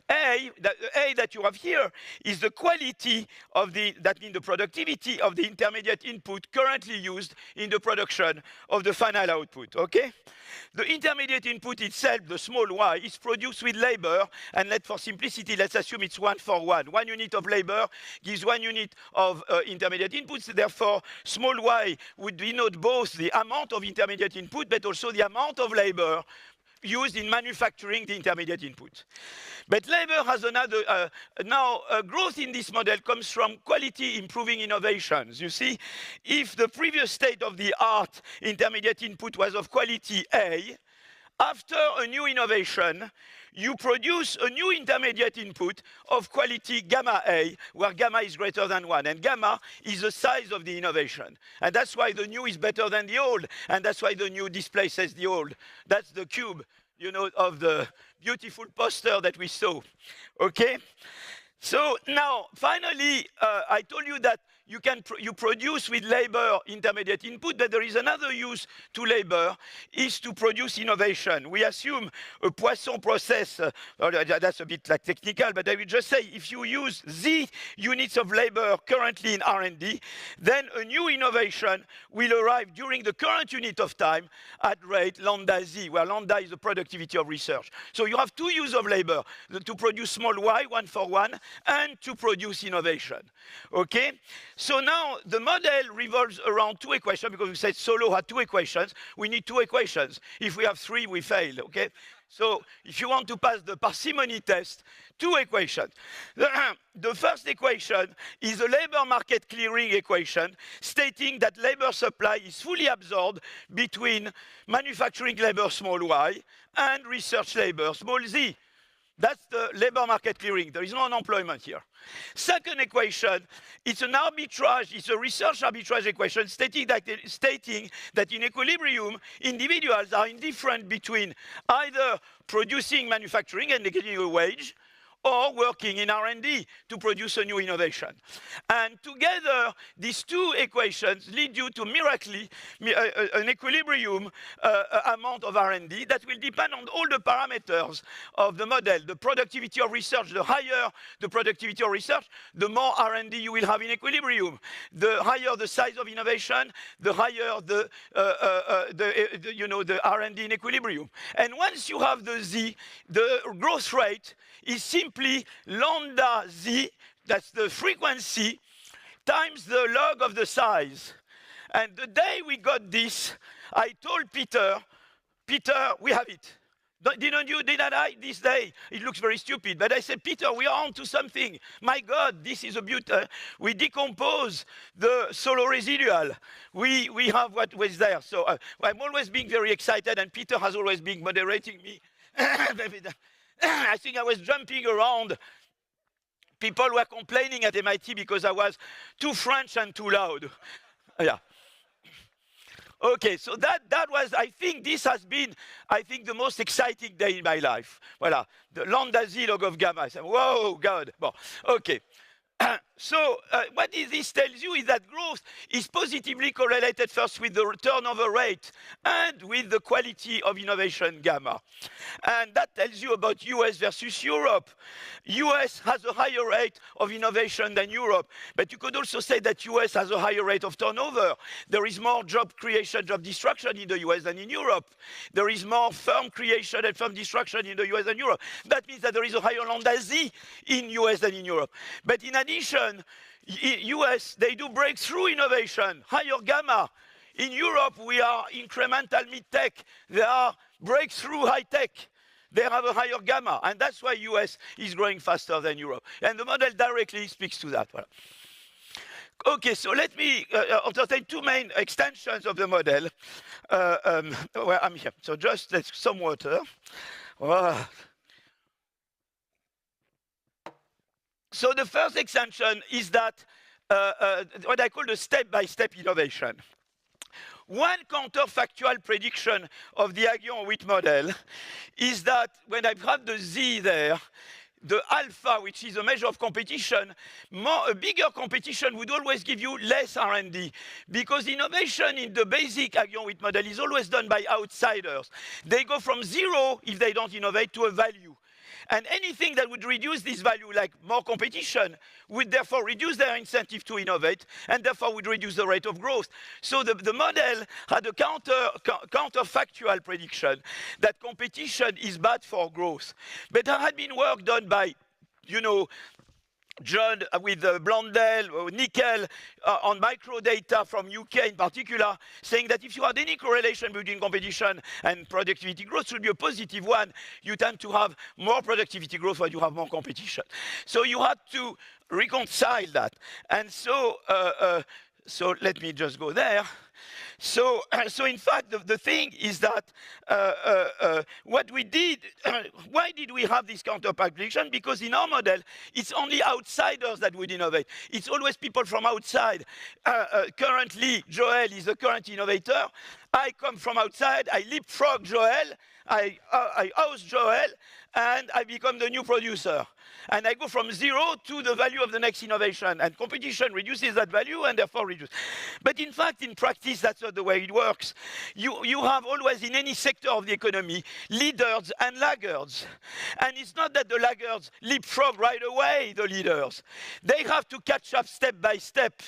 that you have here is the quality of that means the productivity of the intermediate input currently used in the production of the final output, okay? The intermediate input itself, the small y, is produced with labor, and for simplicity, let's assume it's 1 for 1. 1 unit of labor gives 1 unit of intermediate inputs, therefore small y would denote both the amount of intermediate input, but also the amount of labor used in manufacturing the intermediate input. But labor has another, growth in this model comes from quality improving innovations. You see, if the previous state of the art intermediate input was of quality A, after a new innovation, you produce a new intermediate input of quality gamma A, where gamma is greater than 1. And gamma is the size of the innovation. And that's why the new is better than the old. And that's why the new displaces the old. That's the cube, of the beautiful poster that we saw. Okay? So now, finally, I told you that you produce with labor intermediate input, but there is another use to labor, is to produce innovation. We assume a Poisson process, that's a bit like technical, but I will just say, if you use Z units of labor currently in R&D, then a new innovation will arrive during the current unit of time at rate lambda Z, where lambda is the productivity of research. So you have two uses of labor, to produce small y, 1 for 1, and to produce innovation, okay? So now the model revolves around two equations, because we said Solow had two equations. We need two equations. If we have three, we fail, okay? So if you want to pass the parsimony test, two equations. The first equation is a labor market clearing equation stating that labor supply is fully absorbed between manufacturing labor small y and research labor small z. That's the labor market clearing. There is no unemployment here. Second equation, it's an arbitrage, it's a research arbitrage equation stating that in equilibrium, individuals are indifferent between either producing manufacturing and getting a wage, or working in R&D to produce a new innovation. And together, these two equations lead you to miraculously an equilibrium amount of R&D that will depend on all the parameters of the model. The productivity of research, the higher the productivity of research, the more R&D you will have in equilibrium. The higher the size of innovation, the higher the R&D in equilibrium. And once you have the Z, the growth rate is simply lambda Z, that's the frequency, times the log of the size. And the day we got this, I told Peter, Peter, we have it. Didn't you? Didn't I? This day, it looks very stupid. But I said, Peter, we are on to something. My God, this is a beauty. We decompose the solo residual. We have what was there. So I'm always being very excited, and Peter has always been moderating me. I think I was jumping around. People were complaining at MIT because I was too French and too loud. Yeah. Okay, so that was, I think this has been, I think, the most exciting day in my life. Voilà, the Landasi log of gamma. I said, whoa, God. Bon, okay. So what this tells you is that growth is positively correlated first with the turnover rate and with the quality of innovation gamma. And that tells you about US versus Europe. US has a higher rate of innovation than Europe, but you could also say that US has a higher rate of turnover. There is more job creation, job destruction in the US than in Europe. There is more firm creation and firm destruction in the US than Europe. That means that there is a higher Landasi in US than in Europe. But in addition, US, they do breakthrough innovation, higher gamma. In Europe, we are incremental mid-tech. They are breakthrough high-tech. They have a higher gamma, and that's why US is growing faster than Europe. And the model directly speaks to that. Voilà. Okay, so let me entertain two main extensions of the model. Well, I'm here. So just some water. Oh. So the first extension is that what I call the step-by-step innovation. One counterfactual prediction of the Aghion-Witt model is that when I have the Z there, the alpha, which is a measure of competition, a bigger competition would always give you less R&D, because innovation in the basic Aghion-Witt model is always done by outsiders. They go from zero, if they don't innovate, to a value. And anything that would reduce this value, like more competition, would therefore reduce their incentive to innovate, and therefore would reduce the rate of growth. So the model had a counterfactual prediction that competition is bad for growth. But there had been work done by, John with Blondel, Nickel, on microdata from UK in particular, saying that if you had any correlation between competition and productivity growth, it should be a positive one. You tend to have more productivity growth when you have more competition. So you had to reconcile that. And so, so let me just go there. So in fact, the thing is that what we did, why did we have this counterfactual? Because in our model, it's only outsiders that would innovate. It's always people from outside. Currently, Joel is the current innovator. I come from outside, I leapfrog Joel, I oust Joel, and I become the new producer. And I go from zero to the value of the next innovation. And competition reduces that value and therefore reduces. But in fact, in practice, that's not the way it works. You have always, in any sector of the economy, leaders and laggards. And it's not that the laggards leapfrog right away the leaders. They have to catch up step by step.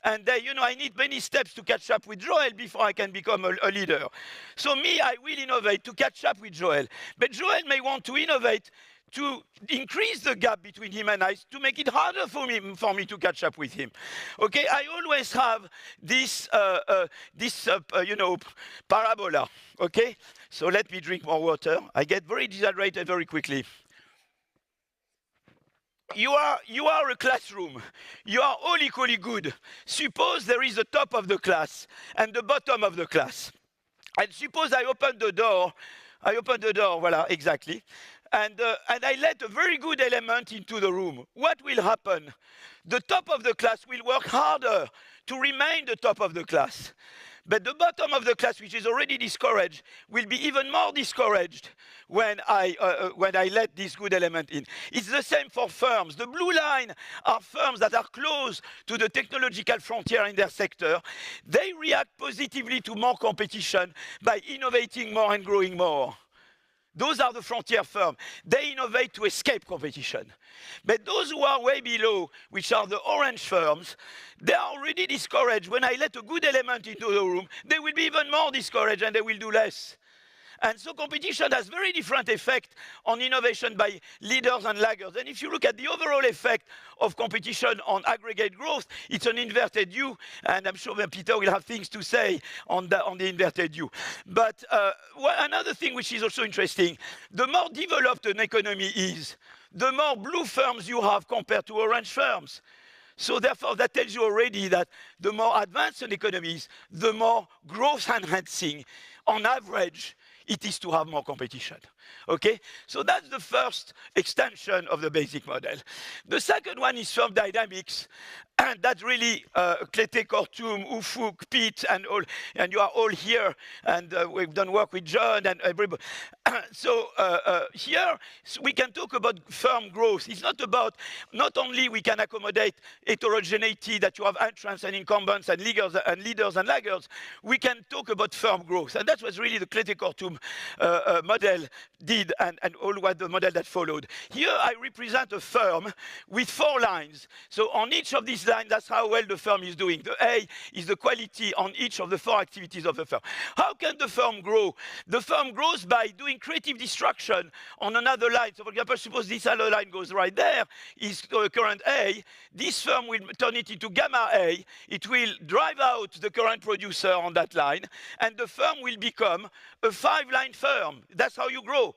And I need many steps to catch up with Joel before I can become a leader. So I will innovate to catch up with Joel. But Joel may want to innovate to increase the gap between him and I, to make it harder for me to catch up with him. Okay, I always have this, parabola. Okay, so let me drink more water. I get very dehydrated very quickly. You are a classroom. You are all equally good. Suppose there is a top of the class and the bottom of the class. And suppose I open the door, voilà, exactly. And I let a very good element into the room. What will happen? The top of the class will work harder to remain the top of the class. But the bottom of the class, which is already discouraged, will be even more discouraged when I let this good element in. It's the same for firms. The blue line are firms that are close to the technological frontier in their sector. They react positively to more competition by innovating more and growing more. Those are the frontier firms. They innovate to escape competition. But those who are way below, which are the orange firms, they are already discouraged. When I let a good element into the room, they will be even more discouraged and they will do less. And so competition has very different effect on innovation by leaders and laggards. And if you look at the overall effect of competition on aggregate growth, it's an inverted U, and I'm sure that Peter will have things to say on the inverted U. But another thing which is also interesting, the more developed an economy is, the more blue firms you have compared to orange firms. So therefore, that tells you already that the more advanced an economy is, the more growth enhancing, on average, it is to have more competition. Okay? So that's the first extension of the basic model. The second one is firm dynamics. And that's really Clété, Kortum, Ufuk, Pete, and all, and you are all here, and we've done work with John and everybody. So here we can talk about firm growth. It's not about, not only we can accommodate heterogeneity that you have entrants and incumbents and leaders and laggards, we can talk about firm growth. And that was really the Clété, Kortum model did, and all what the model that followed. Here I represent a firm with 4 lines. So on each of these lines, that's how well the firm is doing. The A is the quality on each of the 4 activities of the firm. How can the firm grow? The firm grows by doing creative destruction on another line. So for example, suppose this other line goes right there, is current A. This firm will turn it into gamma A. It will drive out the current producer on that line, and the firm will become a 5-line firm. That's how you grow.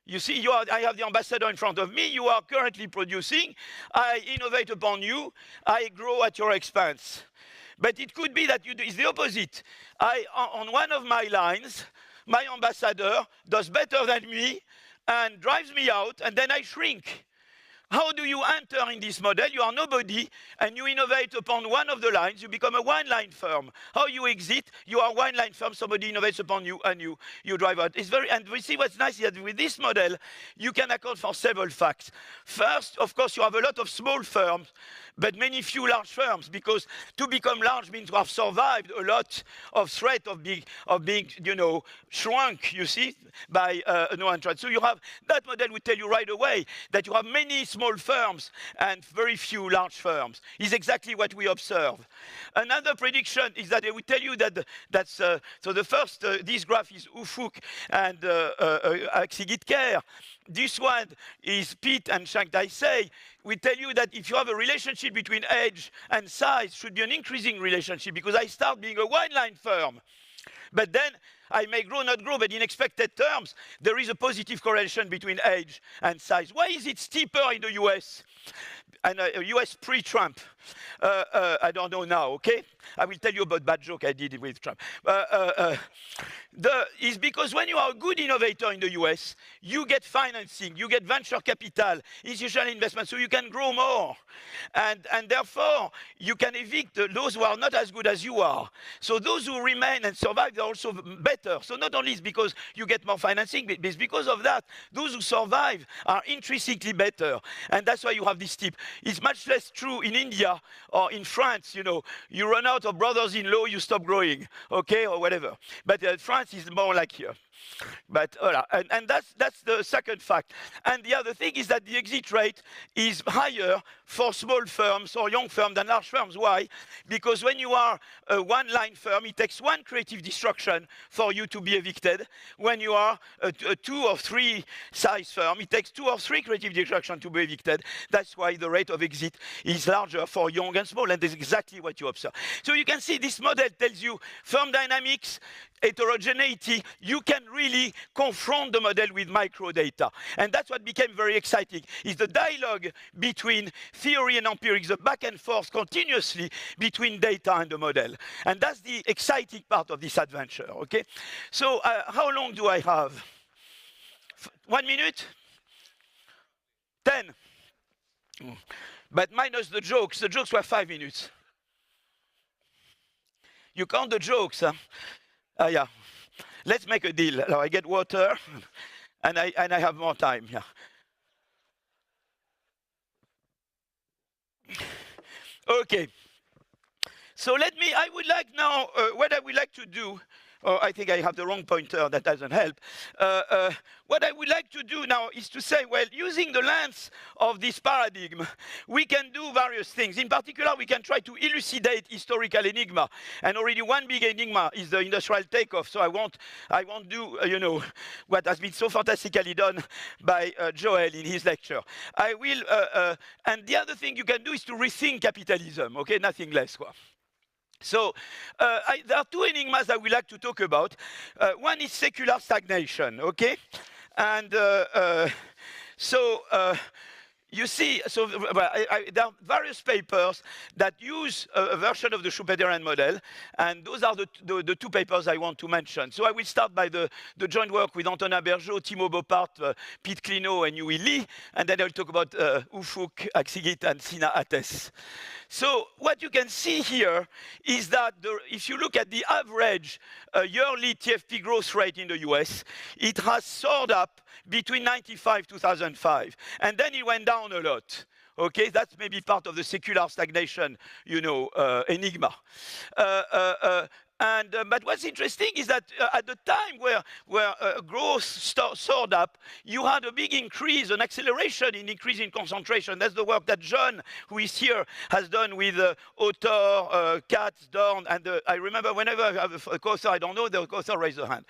You see, I have the ambassador in front of me. You are currently producing. I innovate upon you. I grow at your expense. But it could be that it's the opposite. On one of my lines, my ambassador does better than me and drives me out, and then I shrink. How do you enter in this model? You are nobody, and you innovate upon one of the lines. You become a 1-line firm. How you exit? You are a 1-line firm. Somebody innovates upon you, and you drive out. It's very, and we see what's nice is that with this model, you can account for several facts. First, of course, you have a lot of small firms, but few large firms, because to become large means to have survived a lot of threat of being, shrunk, you see, by no entrance. So you have, that model will tell you right away that you have many small firms and very few large firms. Is exactly what we observe. Another prediction is that it will tell you that so the first, this graph is Ufuk and Aksigit-Kerr. This one is Pete and Chiang Tai-sei. We tell you that if you have a relationship between age and size, should be an increasing relationship, because I start being a 1-line firm. But then I may grow, not grow, but in expected terms, there is a positive correlation between age and size. Why is it steeper in the US? And US pre-Trump. I don't know now, okay? I will tell you about bad joke I did with Trump. Is because when you are a good innovator in the US, you get financing, you get venture capital, institutional investment, so you can grow more. And therefore, you can evict those who are not as good as you are. So those who remain and survive, they're also better. So not only is because you get more financing, but it's because of that, those who survive are intrinsically better. And that's why you have this tip. It's much less true in India or in France, you run out of brothers-in-law, you stop growing, okay, or whatever. But France is more like here. But and that's the second fact. And the other thing is that the exit rate is higher for small firms or young firms than large firms. Why? Because when you are a 1-line firm, it takes 1 creative destruction for you to be evicted. When you are a 2 or 3 size firm, it takes 2 or 3 creative destruction to be evicted. That's why the rate of exit is larger for young and small, and that's exactly what you observe. So you can see this model tells you firm dynamics, heterogeneity. You can really confront the model with microdata. And that's what became very exciting, is the dialogue between theory and empirics, the back and forth continuously between data and the model. And that's the exciting part of this adventure, okay? So how long do I have? 1 minute? 10? But minus the jokes were 5 minutes. You count the jokes, huh? Yeah. Let's make a deal. Now I get water, and I have more time. Yeah. Okay. So I would like now, what I would like to do, Oh, I think I have the wrong pointer, that doesn't help. What I would like to do now is to say, well, using the lens of this paradigm, we can do various things. In particular, we can try to elucidate historical enigma. And already one big enigma is the industrial takeoff. So I won't do, you know, what has been so fantastically done by Joel in his lecture. I will, and the other thing you can do is to rethink capitalism, okay, nothing less. So there are two enigmas I would like to talk about. One is secular stagnation, okay? And you see, so there are various papers that use a version of the Schumpeterian model, and those are the two papers I want to mention. So I will start by the joint work with Antonin Bergeau, Timo Boppard, Pete Clino, and Yui Lee, and then I'll talk about Ufuk, Aksigit, and Sina Ates. So what you can see here is that if you look at the average yearly TFP growth rate in the US, it has soared up between 95 to 2005, and then it went down a lot. Okay, that's maybe part of the secular stagnation, you know, enigma. But what's interesting is that at the time where growth soared up, you had a big increase, an acceleration in increase in concentration. That's the work that John, who is here, has done with Autor, Katz, Dorn, and I remember whenever I have a co-author I don't know, the co-author raise their hand.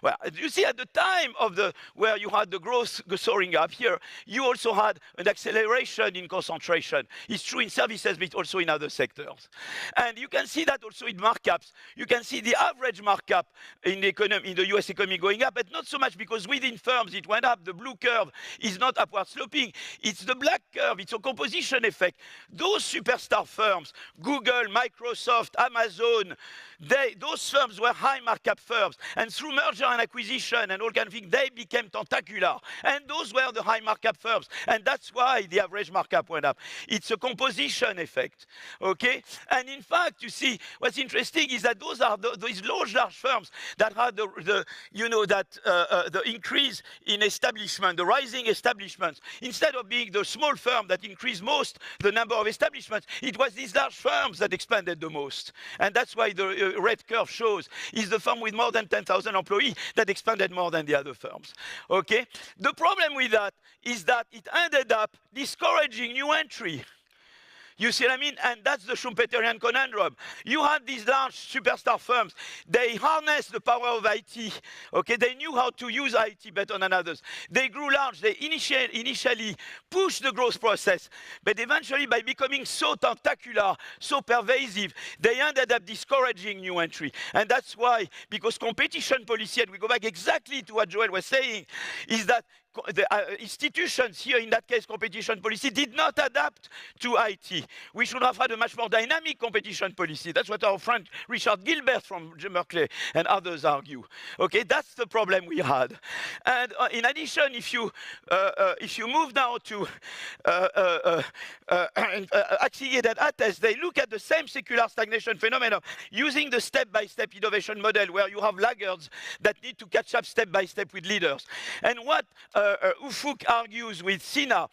Well, you see at the time of where you had the growth soaring up here, you also had an acceleration in concentration. It's true in services, but also in other sectors. And you can see that also in markups. You can see the average markup in the US economy going up, but not so much because within firms it went up. The blue curve is not upward sloping. It's the black curve. It's a composition effect. Those superstar firms, Google, Microsoft, Amazon, those firms were high markup firms. And through merger and acquisition and all kind of things, they became tentacular. And those were the high markup firms. And that's why the average markup went up. It's a composition effect, okay? And in fact, you see, what's interesting is that those are these large firms that had the increase in establishment, the rising establishments. Instead of being the small firm that increased most the number of establishments, it was these large firms that expanded the most. And that's why the red curve shows is the firm with more than 10,000 employees that expanded more than the other firms. Okay? The problem with that is that it ended up discouraging new entry. You see what I mean? And that's the Schumpeterian conundrum. You had these large superstar firms. They harnessed the power of IT. Okay, they knew how to use IT better than others. They grew large. They initially pushed the growth process. But eventually, by becoming so tentacular, so pervasive, they ended up discouraging new entry. And that's why, because competition policy, and we go back exactly to what Joel was saying, is that the institutions here, in that case, competition policy, did not adapt to IT. We should have had a much more dynamic competition policy. That's what our friend Richard Gilbert from Berkeley and others argue. Okay, that's the problem we had. And in addition, if you move now to Aksigit and Ates, they look at the same secular stagnation phenomenon using the step-by-step innovation model, where you have laggards that need to catch up step-by-step with leaders. And what Ufuk argues with Sina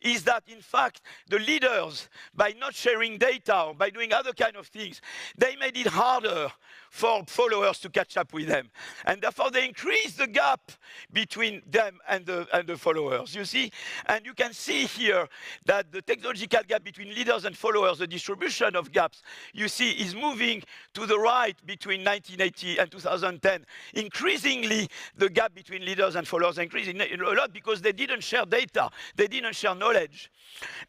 is that, in fact, the leaders, by not sharing data or by doing other kind of things, they made it harder for followers to catch up with them. And therefore, they increased the gap between them and the followers, you see? And you can see here that the technological gap between leaders and followers, the distribution of gaps, you see, is moving to the right between 1980 and 2010. Increasingly, the gap between leaders and followers is increasing a lot because they didn't share data. They didn't share knowledge.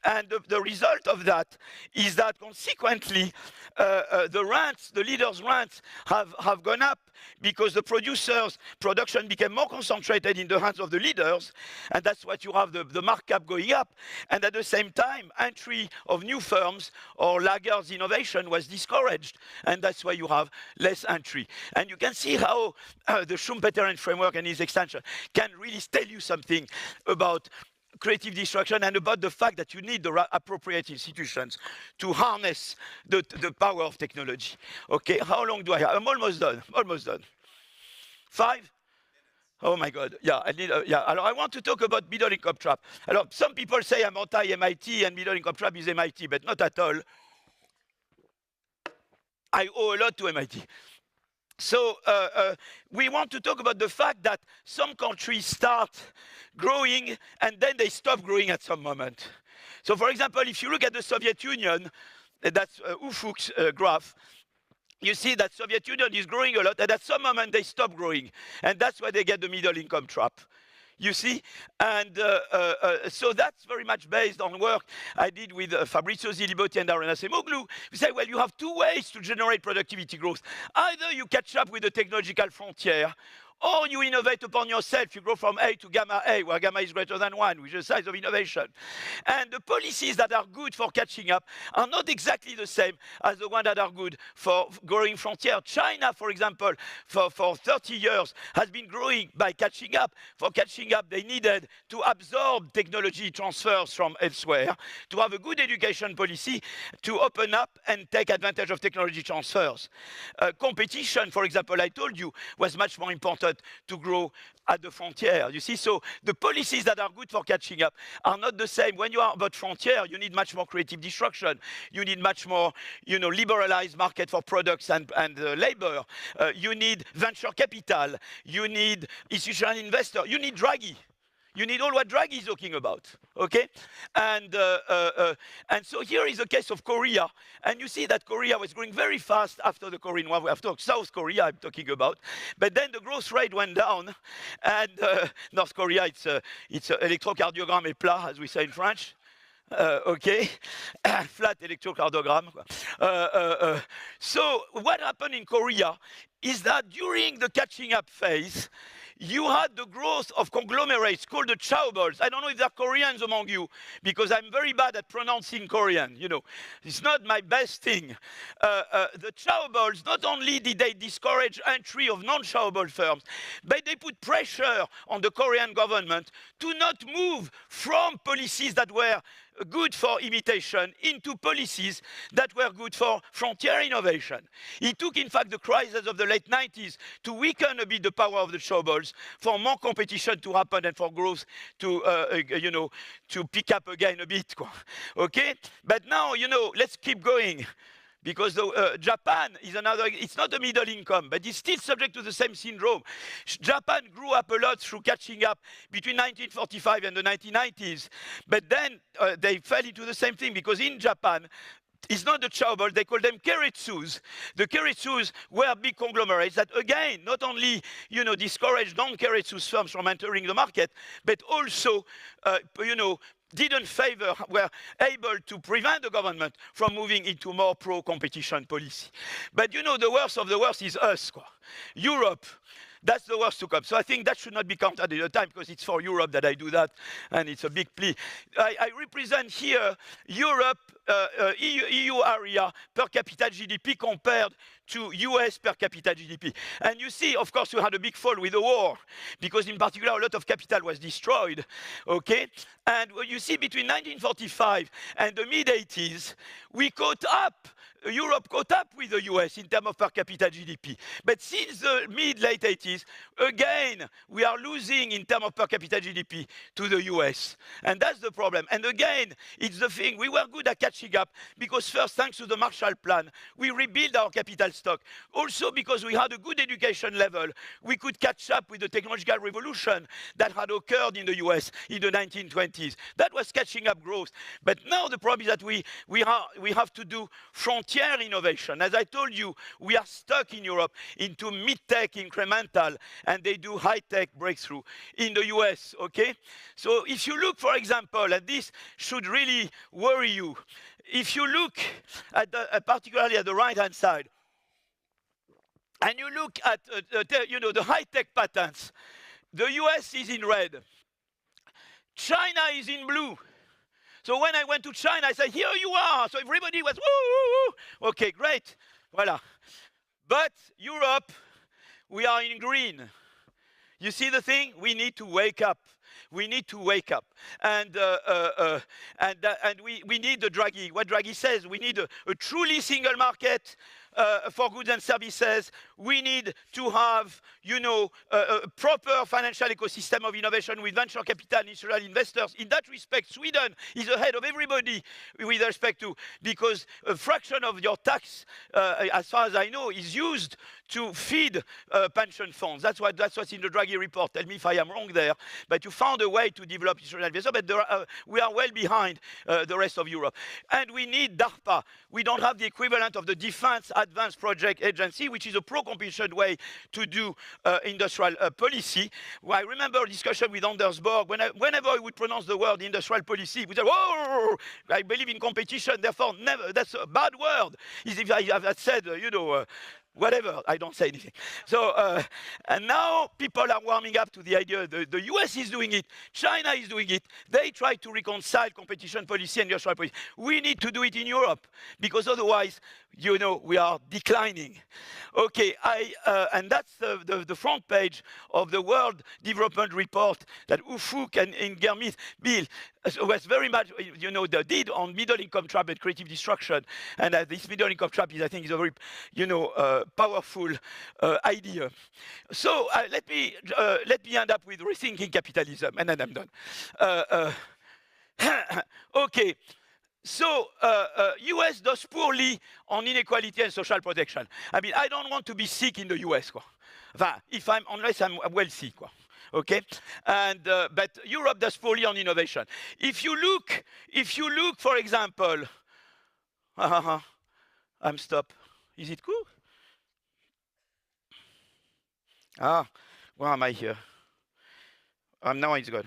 And the result of that is that, consequently, the leaders' rents have gone up because the production became more concentrated in the hands of the leaders, and that's what you have, the markup going up. And at the same time, entry of new firms or laggards innovation was discouraged, and that's why you have less entry. And you can see how the Schumpeterian framework and its extension can really tell you something about creative destruction and about the fact that you need the appropriate institutions to harness the power of technology. Okay, how long do I have? I'm almost done, almost done. 5? Oh my God, yeah, I need, yeah. I want to talk about middle income trap. Some people say I'm anti-MIT and middle income trap is MIT, but not at all. I owe a lot to MIT. So we want to talk about the fact that some countries start growing and then they stop growing at some moment. So for example, if you look at the Soviet Union, that's Ufuk's graph, you see that Soviet Union is growing a lot, and at some moment they stop growing. And that's where they get the middle income trap. You see? And so that's very much based on work I did with Fabrizio Zilibotti and Darren Acemoglu. We say, well, you have two ways to generate productivity growth. Either you catch up with the technological frontier, or you innovate upon yourself. You go from A to gamma A, where gamma is greater than 1, which is the size of innovation. And the policies that are good for catching up are not exactly the same as the ones that are good for growing frontier. China, for example, for 30 years has been growing by catching up. For catching up, they needed to absorb technology transfers from elsewhere, to have a good education policy, to open up and take advantage of technology transfers. Competition, for example, I told you, was much more important to grow at the frontier. You see, so the policies that are good for catching up are not the same. When you are about frontier, you need much more creative destruction. You need much more, liberalized market for products and labor. You need venture capital. You need institutional investor. You need Draghi. You need all what Draghi is talking about, okay? And so here is a case of Korea. And you see that Korea was growing very fast after the Korean War. After South Korea, I'm talking about. But then the growth rate went down. And North Korea, it's electrocardiogramme et plat, as we say in French. Okay, flat electrocardiogram. So what happened in Korea is that during the catching up phase, you had the growth of conglomerates called the chaebols. I don't know if there are Koreans among you, because I'm very bad at pronouncing Korean. It's not my best thing. The chaebols, not only did they discourage entry of non-chaebol firms, but they put pressure on the Korean government to not move from policies that were good for imitation into policies that were good for frontier innovation. It took, in fact, the crisis of the late 90s to weaken a bit the power of the chaebols, for more competition to happen and for growth to, to pick up again a bit. Okay? But now, let's keep going. Because Japan is another, it's not a middle income, but it's still subject to the same syndrome. Japan grew up a lot through catching up between 1945 and the 1990s. But then they fell into the same thing, because in Japan, it's not the chaebol, they call them keiretsus. The keiretsus were big conglomerates that, again, not only discouraged non-keiretsus firms from entering the market, but also, didn't favor, were able to prevent the government from moving into more pro-competition policy. But the worst of the worst is us, Europe. That's the worst to come. So I think that should not be counted at the time, because it's for Europe that I do that, and it's a big plea. I represent here Europe, EU area per capita GDP compared to US per capita GDP. And you see, of course, we had a big fall with the war, because in particular, a lot of capital was destroyed, okay? And you see, between 1945 and the mid-80s, we caught up. Europe caught up with the US in terms of per capita GDP. But since the mid-late 80s, again, we are losing in terms of per capita GDP to the US. And that's the problem. And again, it's the thing, we were good at catching up, because first, thanks to the Marshall Plan, we rebuilt our capital stock. Also because we had a good education level, we could catch up with the technological revolution that had occurred in the US in the 1920s. That was catching up growth. But now the problem is that we have to do frontier innovation. As I told you, we are stuck in Europe into mid-tech incremental, and they do high-tech breakthrough in the US, okay? So if you look, for example, and this should really worry you, if you look at particularly at the right-hand side, and you look at the high-tech patents, the US is in red, China is in blue. So when I went to China, I said, here you are. So everybody was, woo, woo, woo. Okay, great. Voila. But Europe, we are in green. You see the thing? We need to wake up. We need to wake up. And we need the Draghi. What Draghi says, we need a truly single market, for goods and services. We need to have, you know, a proper financial ecosystem of innovation with venture capital and institutional investors. In that respect, Sweden is ahead of everybody with respect to, because a fraction of your tax, as far as I know, is used to feed pension funds. That's what's in the Draghi report. Tell me if I am wrong there. But you found a way to develop institutional investors, but we are well behind the rest of Europe. And we need DARPA. We don't have the equivalent of the Defense Advanced Project Agency, which is a pro-competition way to do industrial policy. Well, I remember a discussion with Anders Borg. Whenever I would pronounce the word industrial policy, we said, whoa, I believe in competition, therefore never. That's a bad word. If I have said, you know, whatever, I don't say anything. So, and now people are warming up to the idea the US is doing it, China is doing it. They try to reconcile competition policy and industrial policy. We need to do it in Europe, because otherwise, you know, we are declining. Okay, and that's the front page of the World Development Report that Ufuk and Ingermith Bill was very much, you know, they did on middle income trap and creative destruction. And this middle income trap is, I think, is a very, you know, powerful idea. So let me end up with rethinking capitalism, and then I'm done. Okay. So, US does poorly on inequality and social protection. I mean, I don't want to be sick in the US, quoi. Unless I'm wealthy, quoi. Okay, and but Europe does poorly on innovation. If you look, for example, I'm stopped. Is it cool? Where am I here? Now it's good.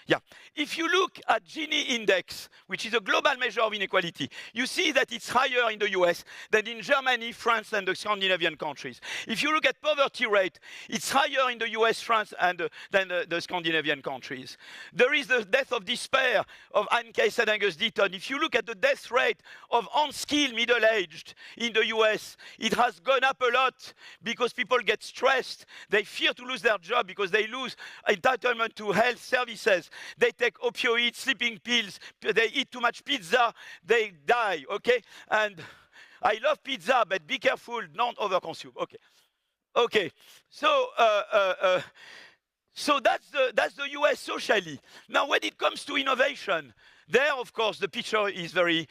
Yeah, if you look at Gini index, which is a global measure of inequality, you see that it's higher in the US than in Germany, France, and the Scandinavian countries. If you look at poverty rate, it's higher in the US, France, and than the Scandinavian countries. There is the death of despair of Anne Case and Angus Deaton. If you look at the death rate of unskilled middle-aged in the US, it has gone up a lot because people get stressed. They fear to lose their job because they lose entitlement to health services. They take opioids, sleeping pills, they eat too much pizza, they die, okay? And I love pizza, but be careful, don't overconsume, okay? Okay, so, so that's the US socially. Now, when it comes to innovation, there, of course, the picture is very,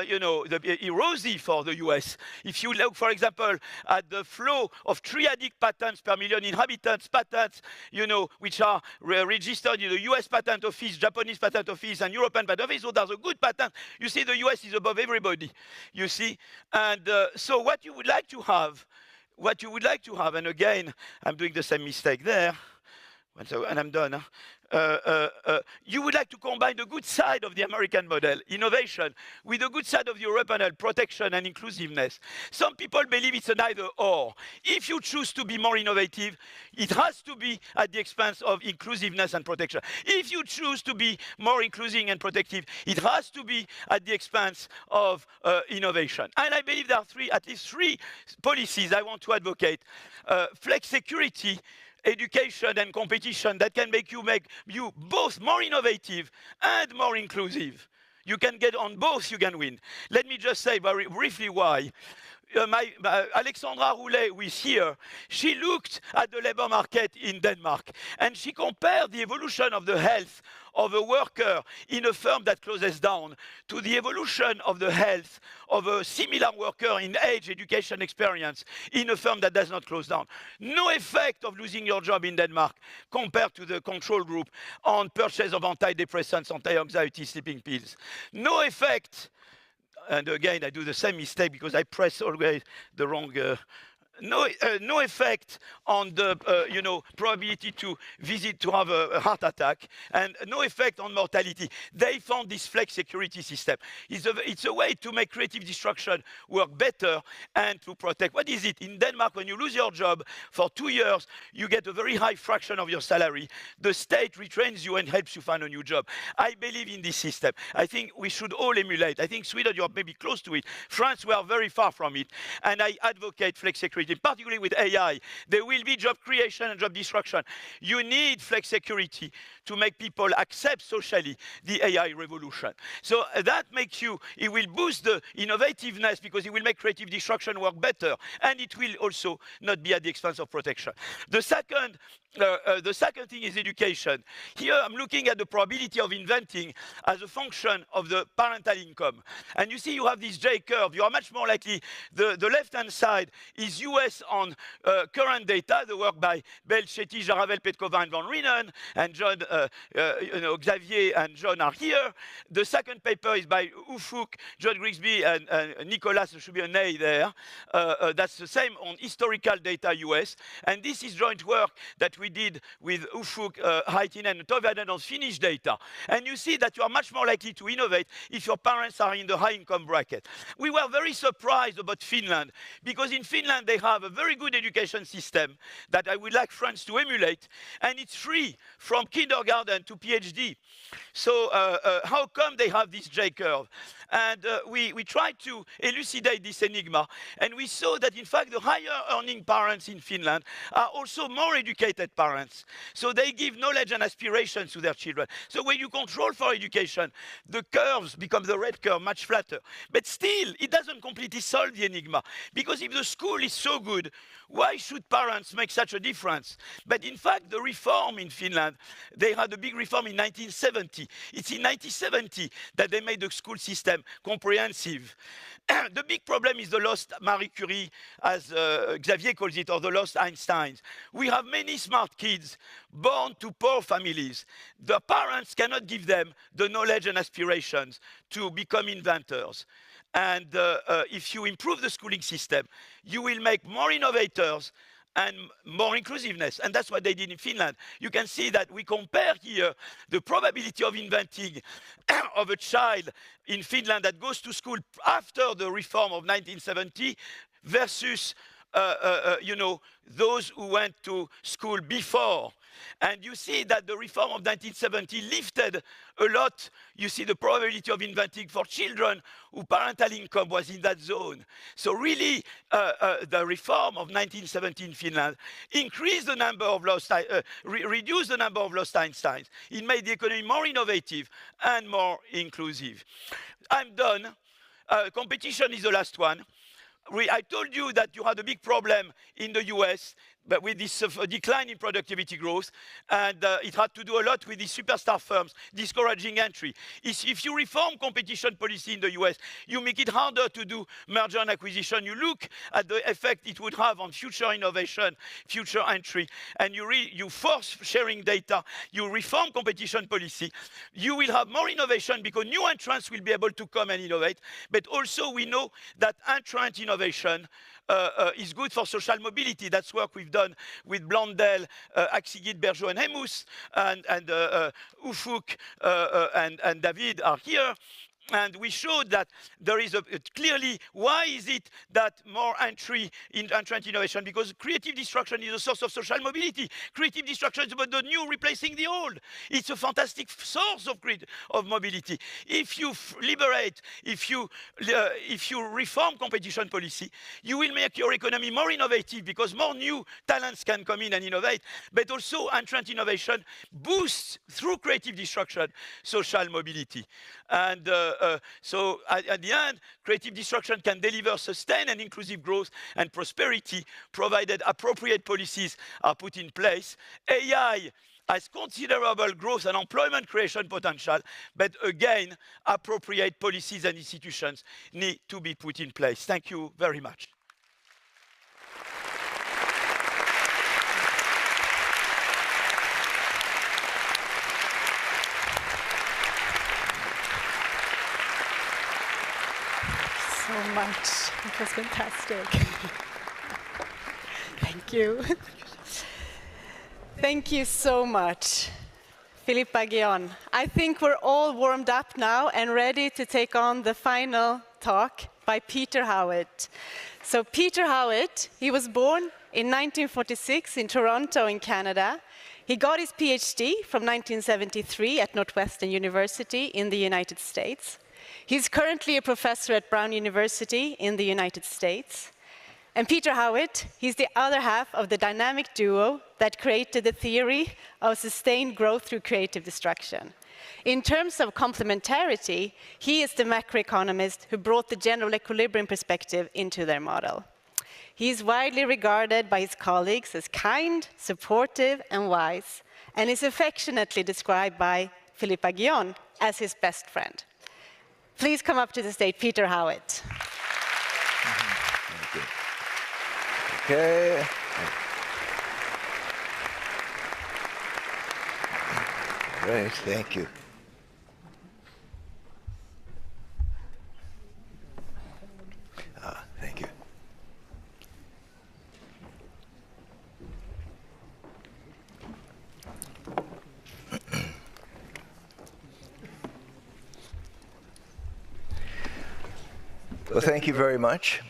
you know, rosy for the US. If you look, for example, at the flow of triadic patents per million inhabitants, patents, you know, which are registered in the US Patent Office, Japanese Patent Office, and European Patent Office, so there's a good patent. You see, the US is above everybody, you see. And so what you would like to have, and again, I'm doing the same mistake there, and I'm done, huh? You would like to combine the good side of the American model, innovation, with the good side of the European model, protection and inclusiveness. Some people believe it's an either or. If you choose to be more innovative, it has to be at the expense of inclusiveness and protection. If you choose to be more inclusive and protective, it has to be at the expense of innovation. And I believe there are at least three policies I want to advocate. Flex security, education and competition that can make you both more innovative and more inclusive. You can get on both, you can win. Let me just say very briefly why. Alexandra Roulet, who is here, she looked at the labor market in Denmark and she compared the evolution of the health of a worker in a firm that closes down to the evolution of the health of a similar worker in age, education, experience in a firm that does not close down. No effect of losing your job in Denmark compared to the control group on purchase of antidepressants, anti-anxiety, sleeping pills. No effect. And again, I do the same mistake because I press always the wrong. No effect on the probability to have a heart attack, and no effect on mortality. They found this flex security system. It's a way to make creative destruction work better and to protect. What is it? In Denmark, when you lose your job for 2 years, you get a very high fraction of your salary. The state retrains you and helps you find a new job. I believe in this system. I think we should all emulate. I think Sweden, you are maybe close to it. France, we are very far from it. And I advocate flex security. productivity, particularly with AI. There will be job creation and job destruction. You need flex security to make people accept socially the AI revolution. So that makes you, it will boost the innovativeness because it will make creative destruction work better, and it will also not be at the expense of protection. The second thing is education. Here I'm looking at the probability of inventing as a function of the parental income. And you see you have this J curve. You are much more likely, the left-hand side is US on current data, the work by Bell, Chetty, Jaravel, Petkova, and Van Reenen, and John, Xavier and John are here. The second paper is by Ufuk, John Grigsby, and Nicolas, there should be an A there. That's the same on historical data US. And this is joint work that we did with Ufuk, Haitinen, and Toivanen on Finnish data. And you see that you are much more likely to innovate if your parents are in the high income bracket. We were very surprised about Finland, because in Finland they have a very good education system that I would like France to emulate, and it's free from kindergarten to PhD. So how come they have this J curve? And we tried to elucidate this enigma, and we saw that in fact the higher earning parents in Finland are also more educated parents. So they give knowledge and aspirations to their children. So when you control for education, the curves become the red curve much flatter. But still, it doesn't completely solve the enigma, because if the school is so good, why should parents make such a difference? But in fact, the reform in Finland, they had a big reform in 1970. It's in 1970 that they made the school system comprehensive. The big problem is the lost Marie Curie, as Xavier calls it, or the lost Einsteins. We have many smart kids born to poor families. The parents cannot give them the knowledge and aspirations to become inventors. And if you improve the schooling system, you will make more innovators and more inclusiveness. And that's what they did in Finland. You can see that we compare here the probability of inventing of a child in Finland that goes to school after the reform of 1970 versus those who went to school before. And you see that the reform of 1970 lifted a lot, you see, the probability of inventing for children whose parental income was in that zone. So really, the reform of 1970 in Finland increased the number of lost, reduced the number of lost Einsteins. It made the economy more innovative and more inclusive. I'm done. Competition is the last one. I told you that you had a big problem in the US, but with this decline in productivity growth, and it had to do a lot with the superstar firms discouraging entry. If you reform competition policy in the US, you make it harder to do merger and acquisition. You look at the effect it would have on future innovation, future entry, and you force sharing data, you reform competition policy, you will have more innovation because new entrants will be able to come and innovate, but also we know that entrant innovation is good for social mobility. That's work we've done with Blondel, Axigit, Bergeau, and Hemus, and Ufuk and David are here. And we showed that there is clearly, why is it that more entry in entrant innovation? Because creative destruction is a source of social mobility. Creative destruction is about the new replacing the old. It's a fantastic source of mobility. If you liberate, if you reform competition policy, you will make your economy more innovative because more new talents can come in and innovate. But also entrant innovation boosts, through creative destruction, social mobility. And so at the end, creative destruction can deliver sustained and inclusive growth and prosperity, provided appropriate policies are put in place. AI has considerable growth and employment creation potential, but again, appropriate policies and institutions need to be put in place. Thank you very much. So much. It was fantastic. Thank you. Thank you so much, Philippe Aghion. I think we're all warmed up now and ready to take on the final talk by Peter Howitt. So Peter Howitt, he was born in 1946 in Toronto in Canada. He got his PhD from 1973 at Northwestern University in the United States. He's currently a professor at Brown University in the United States. And Peter Howitt, he's the other half of the dynamic duo that created the theory of sustained growth through creative destruction. In terms of complementarity, he is the macroeconomist who brought the general equilibrium perspective into their model. He is widely regarded by his colleagues as kind, supportive, and wise, and is affectionately described by Philippe Aghion as his best friend. Please come up to the stage, Peter Howitt. Thank you. Okay. All right, thank you. Thank you. Well, thank you very much.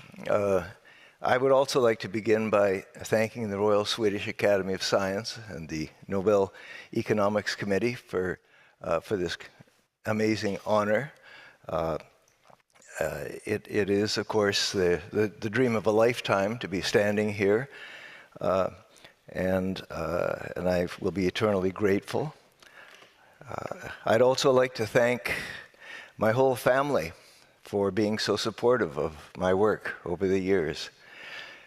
I would also like to begin by thanking the Royal Swedish Academy of Science and the Nobel Economics Committee for this amazing honor. It is, of course, the dream of a lifetime to be standing here, and I will be eternally grateful. I'd also like to thank my whole family for being so supportive of my work over the years,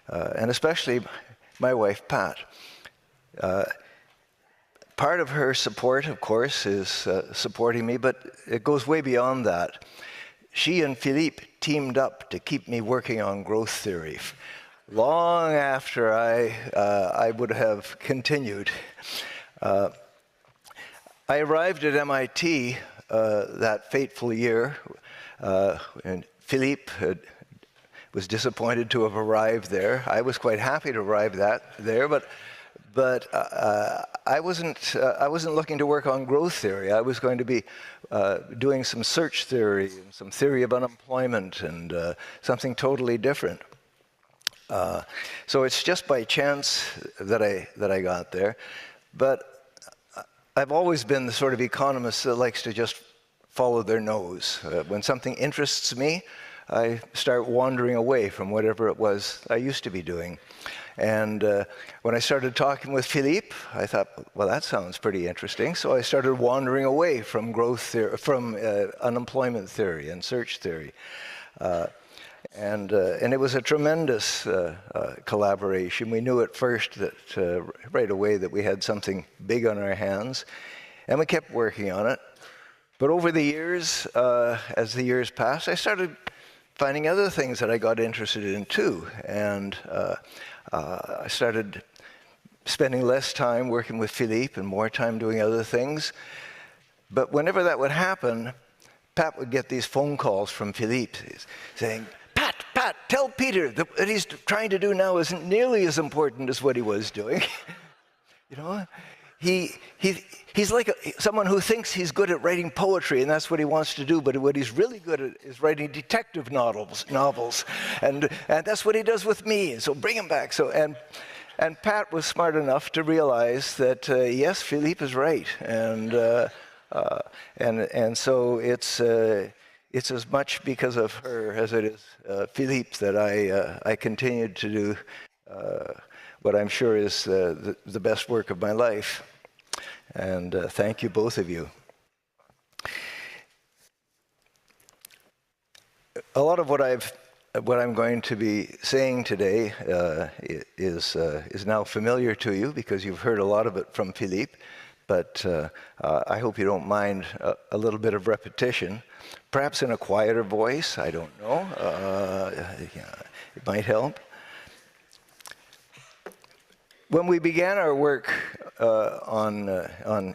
and especially my wife, Pat. Part of her support, of course, is supporting me, but it goes way beyond that. She and Philippe teamed up to keep me working on growth theory long after I would have continued. I arrived at MIT that fateful year, and Philippe was disappointed to have arrived there. I was quite happy to arrive there, but I wasn't looking to work on growth theory. I was going to be doing some search theory, and some theory of unemployment, and something totally different. So it's just by chance that I got there. But I've always been the sort of economist that likes to just follow their nose. When something interests me, I start wandering away from whatever it was I used to be doing. And when I started talking with Philippe, I thought, well, that sounds pretty interesting. So I started wandering away from growth theory, from unemployment theory and search theory. And it was a tremendous collaboration. We knew at first that right away that we had something big on our hands, and we kept working on it. But over the years, as the years passed, I started finding other things that I got interested in too. And I started spending less time working with Philippe and more time doing other things. But whenever that would happen, Pat would get these phone calls from Philippe saying, Pat, tell Peter that what he's trying to do now isn't nearly as important as what he was doing. You know? He's like someone who thinks he's good at writing poetry, and that's what he wants to do, but what he's really good at is writing detective novels, and that's what he does with me, so bring him back. So, and Pat was smart enough to realize that, yes, Philippe is right, and so it's as much because of her as it is Philippe that I continued to do what I'm sure is the best work of my life. And thank you, both of you. A lot of what I'm going to be saying today is now familiar to you because you've heard a lot of it from Philippe. But I hope you don't mind a little bit of repetition, perhaps in a quieter voice. I don't know. It might help. When we began our work on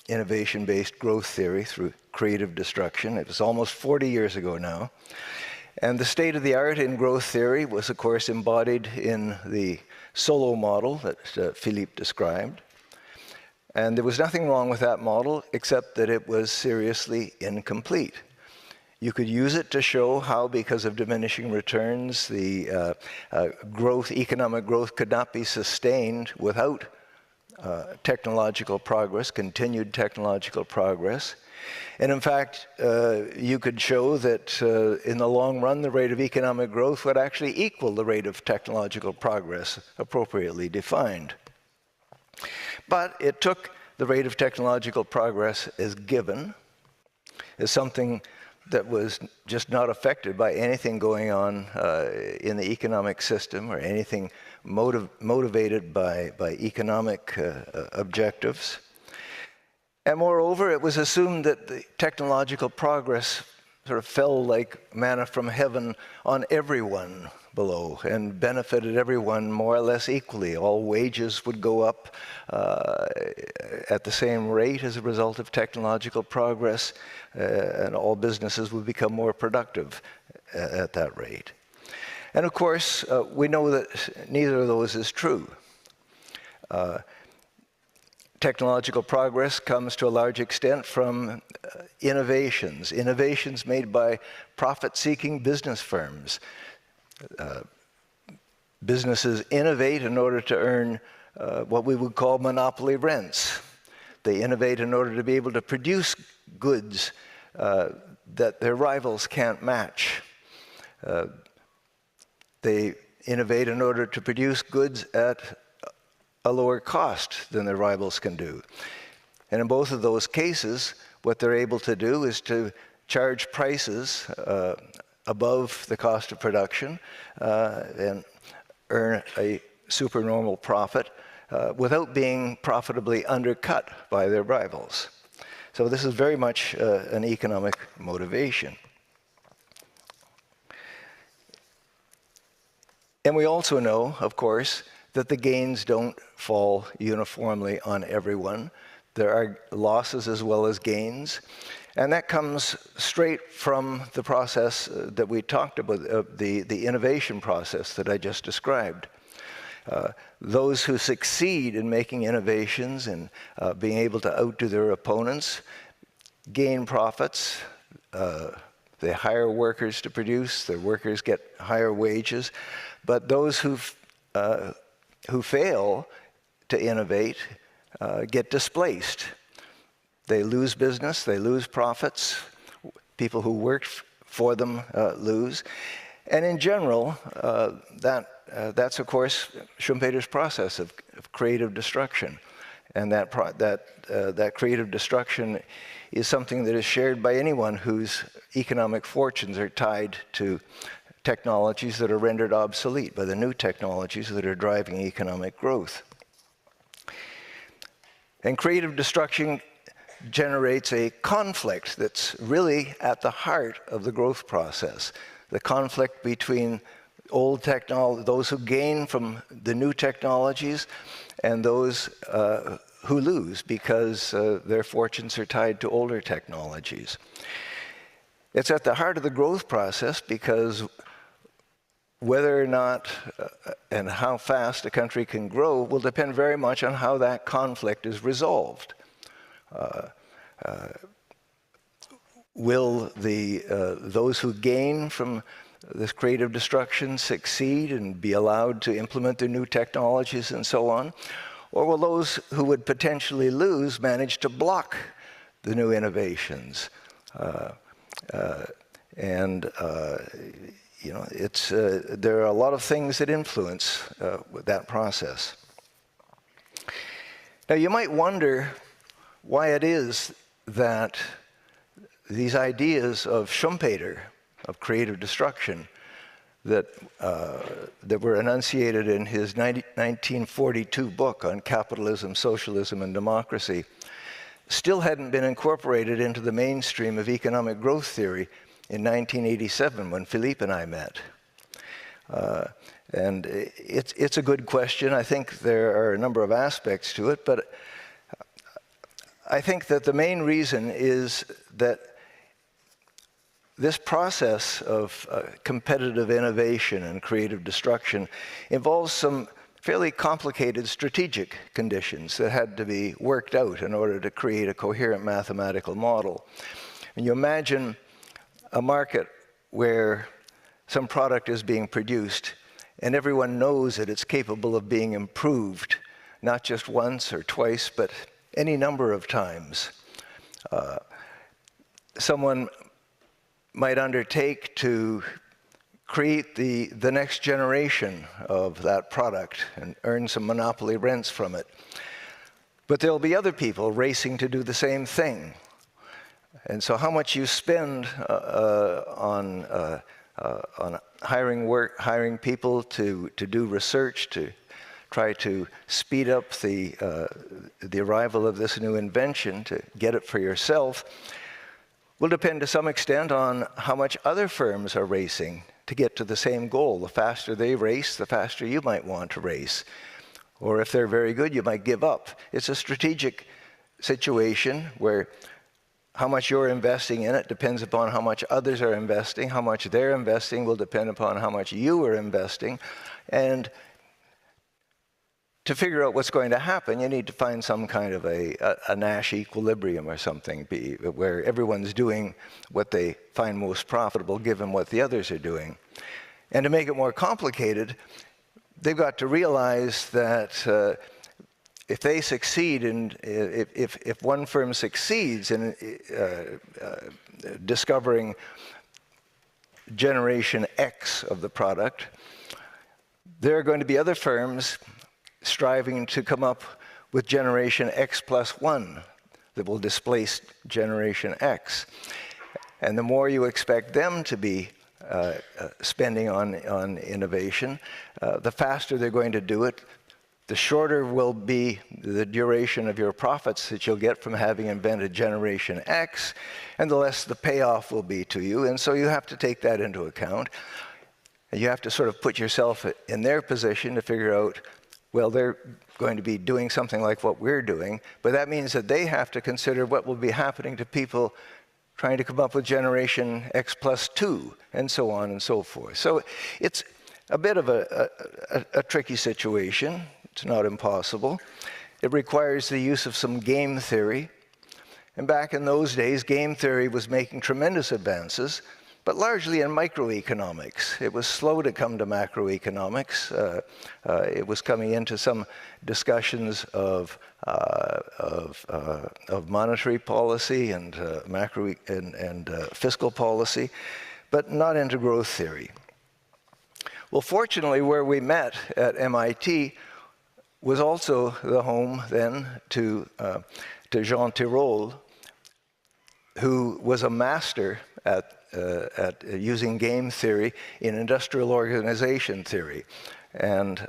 innovation-based growth theory through creative destruction, it was almost 40 years ago now. And the state of the art in growth theory was, of course, embodied in the Solow model that Philippe described. And there was nothing wrong with that model, except that it was seriously incomplete. You could use it to show how, because of diminishing returns, the economic growth could not be sustained without technological progress, continued technological progress. And in fact, you could show that in the long run, the rate of economic growth would actually equal the rate of technological progress appropriately defined. But it took the rate of technological progress as given, as something that was just not affected by anything going on in the economic system or anything motivated by economic objectives. And moreover, it was assumed that the technological progress sort of fell like manna from heaven on everyone below and benefited everyone more or less equally. All wages would go up at the same rate as a result of technological progress, and all businesses would become more productive at that rate. And of course, we know that neither of those is true. Technological progress comes to a large extent from innovations made by profit-seeking business firms. Businesses innovate in order to earn what we would call monopoly rents. They innovate in order to be able to produce goods that their rivals can't match. They innovate in order to produce goods at a lower cost than their rivals can do. And in both of those cases, what they're able to do is to charge prices above the cost of production and earn a supernormal profit without being profitably undercut by their rivals. So this is very much an economic motivation. And we also know, of course, that the gains don't fall uniformly on everyone. There are losses as well as gains. And that comes straight from the process that we talked about, the innovation process that I just described. Those who succeed in making innovations and being able to outdo their opponents gain profits. They hire workers to produce. Their workers get higher wages. But those who fail to innovate get displaced. They lose business, they lose profits. People who worked for them lose. And in general, that's of course Schumpeter's process of creative destruction. And that creative destruction is something that is shared by anyone whose economic fortunes are tied to technologies that are rendered obsolete by the new technologies that are driving economic growth. And creative destruction generates a conflict that's really at the heart of the growth process. The conflict between old technology, those who gain from the new technologies, and those who lose because their fortunes are tied to older technologies. It's at the heart of the growth process because whether or not and how fast a country can grow will depend very much on how that conflict is resolved. Will those who gain from this creative destruction succeed and be allowed to implement their new technologies and so on? Or will those who would potentially lose manage to block the new innovations? You know, there are a lot of things that influence that process. Now, you might wonder why it is that these ideas of Schumpeter, of creative destruction, that were enunciated in his 1942 book on capitalism, socialism, and democracy, still hadn't been incorporated into the mainstream of economic growth theory in 1987 when Philippe and I met. And it's a good question. I think there are a number of aspects to it, but I think that the main reason is that this process of competitive innovation and creative destruction involves some fairly complicated strategic conditions that had to be worked out in order to create a coherent mathematical model. And you imagine a market where some product is being produced and everyone knows that it's capable of being improved not just once or twice, but any number of times. Someone might undertake to create the next generation of that product and earn some monopoly rents from it. But there'll be other people racing to do the same thing. And so how much you spend on hiring people to do research, to try to speed up the arrival of this new invention, to get it for yourself, will depend to some extent on how much other firms are racing to get to the same goal. The faster they race, the faster you might want to race. Or if they're very good, you might give up. It's a strategic situation where how much you're investing in it depends upon how much others are investing. How much they're investing will depend upon how much you are investing. And to figure out what's going to happen, you need to find some kind of a Nash equilibrium or something, where everyone's doing what they find most profitable given what the others are doing. And to make it more complicated, they've got to realize that if they succeed, if one firm succeeds in discovering generation X of the product, there are going to be other firms striving to come up with generation X plus 1 that will displace generation X. And the more you expect them to be spending on innovation, the faster they're going to do it, the shorter will be the duration of your profits that you'll get from having invented generation X, and the less the payoff will be to you. And so you have to take that into account. And you have to sort of put yourself in their position to figure out, well, they're going to be doing something like what we're doing, but that means that they have to consider what will be happening to people trying to come up with generation X plus 2, and so on and so forth. So it's a bit of a tricky situation. It's not impossible. It requires the use of some game theory. And back in those days, game theory was making tremendous advances, but largely in microeconomics. It was slow to come to macroeconomics. It was coming into some discussions of monetary policy and fiscal policy, but not into growth theory. Well, fortunately, where we met at MIT was also the home then to Jean Tirole, who was a master at using game theory in industrial organization theory. And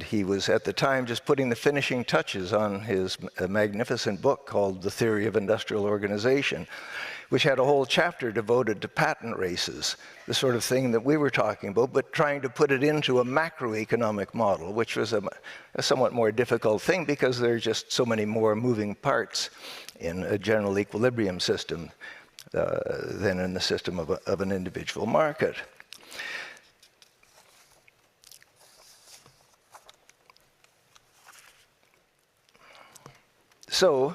he was, at the time, just putting the finishing touches on his magnificent book called The Theory of Industrial Organization, which had a whole chapter devoted to patent races, the sort of thing that we were talking about, but trying to put it into a macroeconomic model, which was a somewhat more difficult thing because there are just so many more moving parts in a general equilibrium system than in the system of an individual market. So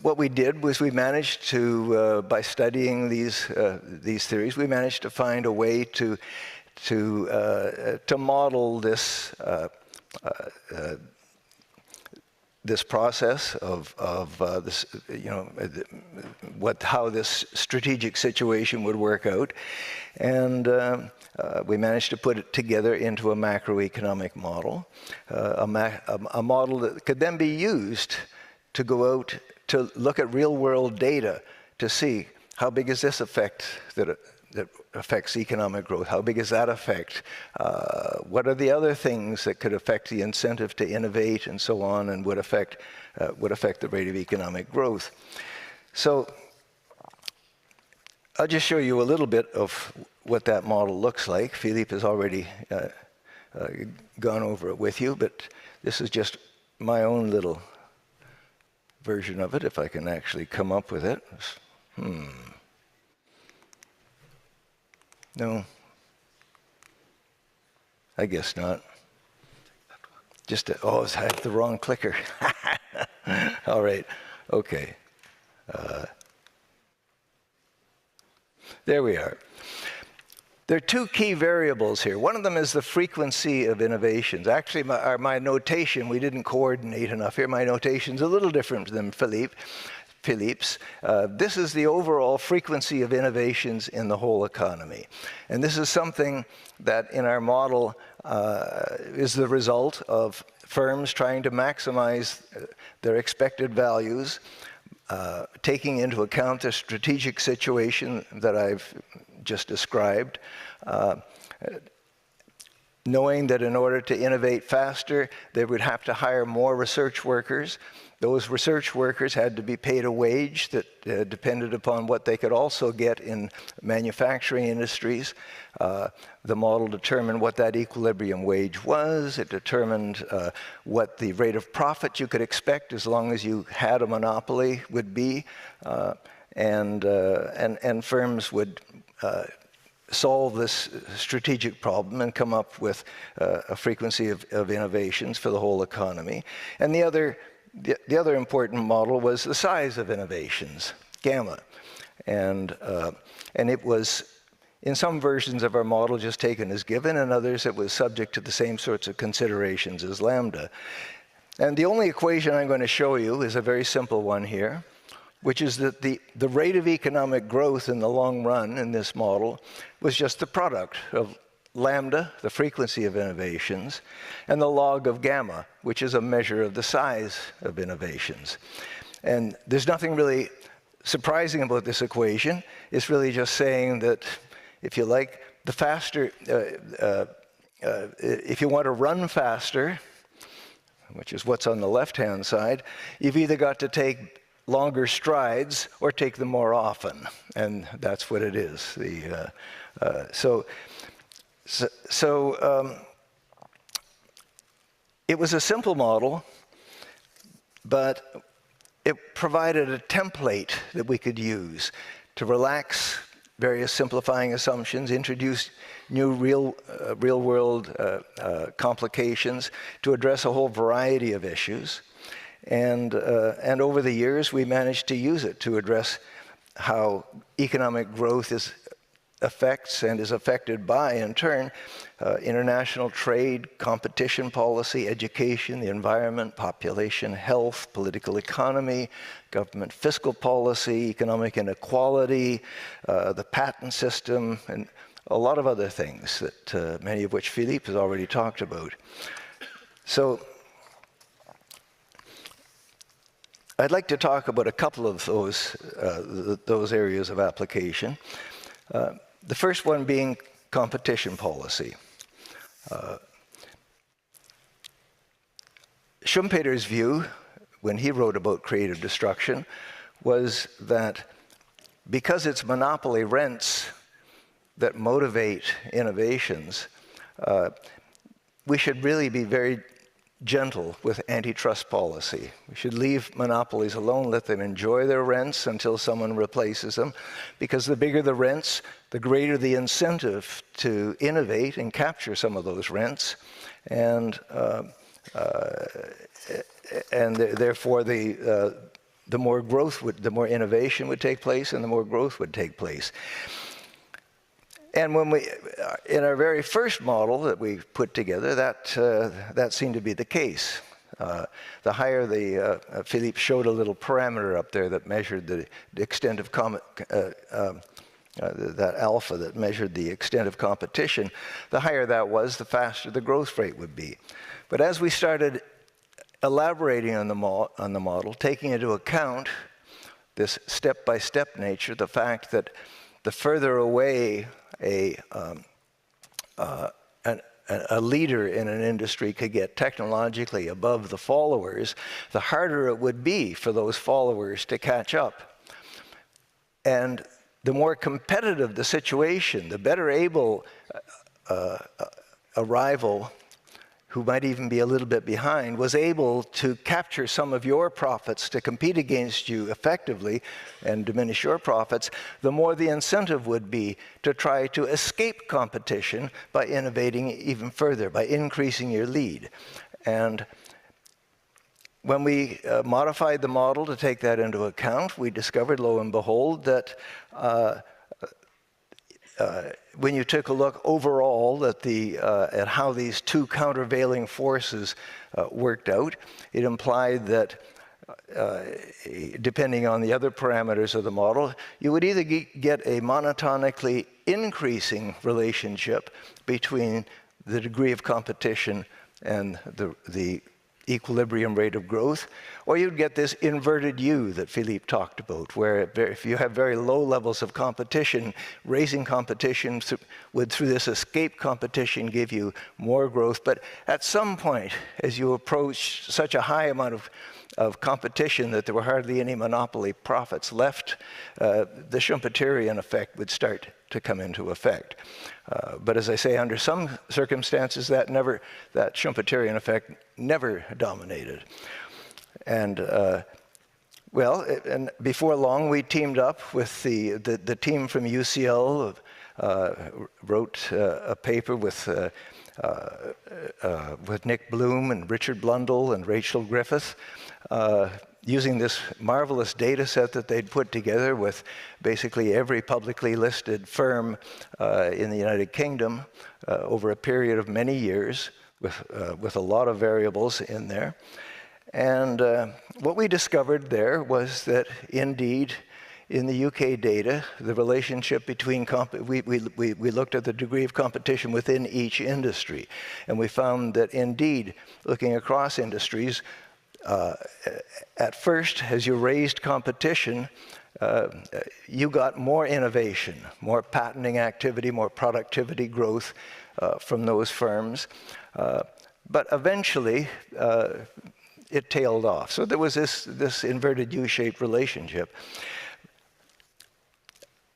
what we did was we managed to, by studying these theories, we managed to find a way to model this this process of this, how this strategic situation would work out, and we managed to put it together into a macroeconomic model, a model that could then be used to go out to look at real-world data to see how big is this effect that affects economic growth? How big is that effect? What are the other things that could affect the incentive to innovate and so on, and would affect the rate of economic growth? So I'll just show you a little bit of what that model looks like. Philippe has already gone over it with you, but this is just my own little version of it, if I can actually come up with it. No, I guess not. Oh, I have the wrong clicker. All right, okay. There we are. There are two key variables here. One of them is the frequency of innovations. Actually, my notation, we didn't coordinate enough here. My notation's a little different than Philippe's. This is the overall frequency of innovations in the whole economy. And this is something that in our model is the result of firms trying to maximize their expected values, taking into account the strategic situation that I've just described, knowing that in order to innovate faster, they would have to hire more research workers. Those research workers had to be paid a wage that depended upon what they could also get in manufacturing industries. The model determined what that equilibrium wage was. It determined what the rate of profit you could expect as long as you had a monopoly would be. And firms would solve this strategic problem and come up with a frequency of innovations for the whole economy. And the other important model was the size of innovations, gamma. And it was, in some versions of our model, just taken as given, and others it was subject to the same sorts of considerations as lambda. And the only equation I'm going to show you is a very simple one here, which is that the rate of economic growth in the long run in this model was just the product of lambda, the frequency of innovations, and the log of gamma, which is a measure of the size of innovations. And there's nothing really surprising about this equation. It's really just saying that, if you like, the faster, if you want to run faster, which is what's on the left-hand side, you've either got to take longer strides or take them more often, and that's what it is. It was a simple model, but it provided a template that we could use to relax various simplifying assumptions, introduce new real-world complications to address a whole variety of issues. And over the years, we managed to use it to address how economic growth affects and is affected by, in turn, international trade, competition policy, education, the environment, population health, political economy, government fiscal policy, economic inequality, the patent system, and a lot of other things that many of which Philippe has already talked about. So I'd like to talk about a couple of those areas of application. The first one being competition policy. Schumpeter's view, when he wrote about creative destruction, was that because it's monopoly rents that motivate innovations, we should really be very gentle with antitrust policy. We should leave monopolies alone, let them enjoy their rents until someone replaces them, because the bigger the rents, the greater the incentive to innovate and capture some of those rents, and therefore the more growth the more innovation would take place, and the more growth would take place. And when in our very first model that we put together, that seemed to be the case. The higher Philippe showed a little parameter up there that measured the extent of that alpha that measured the extent of competition. The higher that was, the faster the growth rate would be. But as we started elaborating on the model, taking into account this step-by-step nature, the fact that the further away a leader in an industry could get technologically above the followers, the harder it would be for those followers to catch up. And the more competitive the situation, the better able a rival who might even be a little bit behind was able to capture some of your profits to compete against you effectively and diminish your profits, the more the incentive would be to try to escape competition by innovating even further, by increasing your lead. And when we modified the model to take that into account, we discovered, lo and behold, that when you took a look overall at how these two countervailing forces worked out, it implied that depending on the other parameters of the model, you would either get a monotonically increasing relationship between the degree of competition and the equilibrium rate of growth, or you'd get this inverted U that Philippe talked about, where if you have very low levels of competition, raising competition would, through this escape competition, give you more growth. But at some point, as you approach such a high amount of competition that there were hardly any monopoly profits left, the Schumpeterian effect would start to come into effect. But as I say, under some circumstances, that Schumpeterian effect never dominated. And and before long, we teamed up with the team from UCL, wrote a paper with Nick Bloom and Richard Blundell and Rachel Griffith, using this marvelous data set that they'd put together with basically every publicly listed firm in the United Kingdom over a period of many years with a lot of variables in there. And what we discovered there was that indeed, in the UK data, the relationship between, we looked at the degree of competition within each industry, and we found that indeed, looking across industries, at first, as you raised competition, you got more innovation, more patenting activity, more productivity growth from those firms. But eventually, it tailed off. So there was this inverted U-shaped relationship.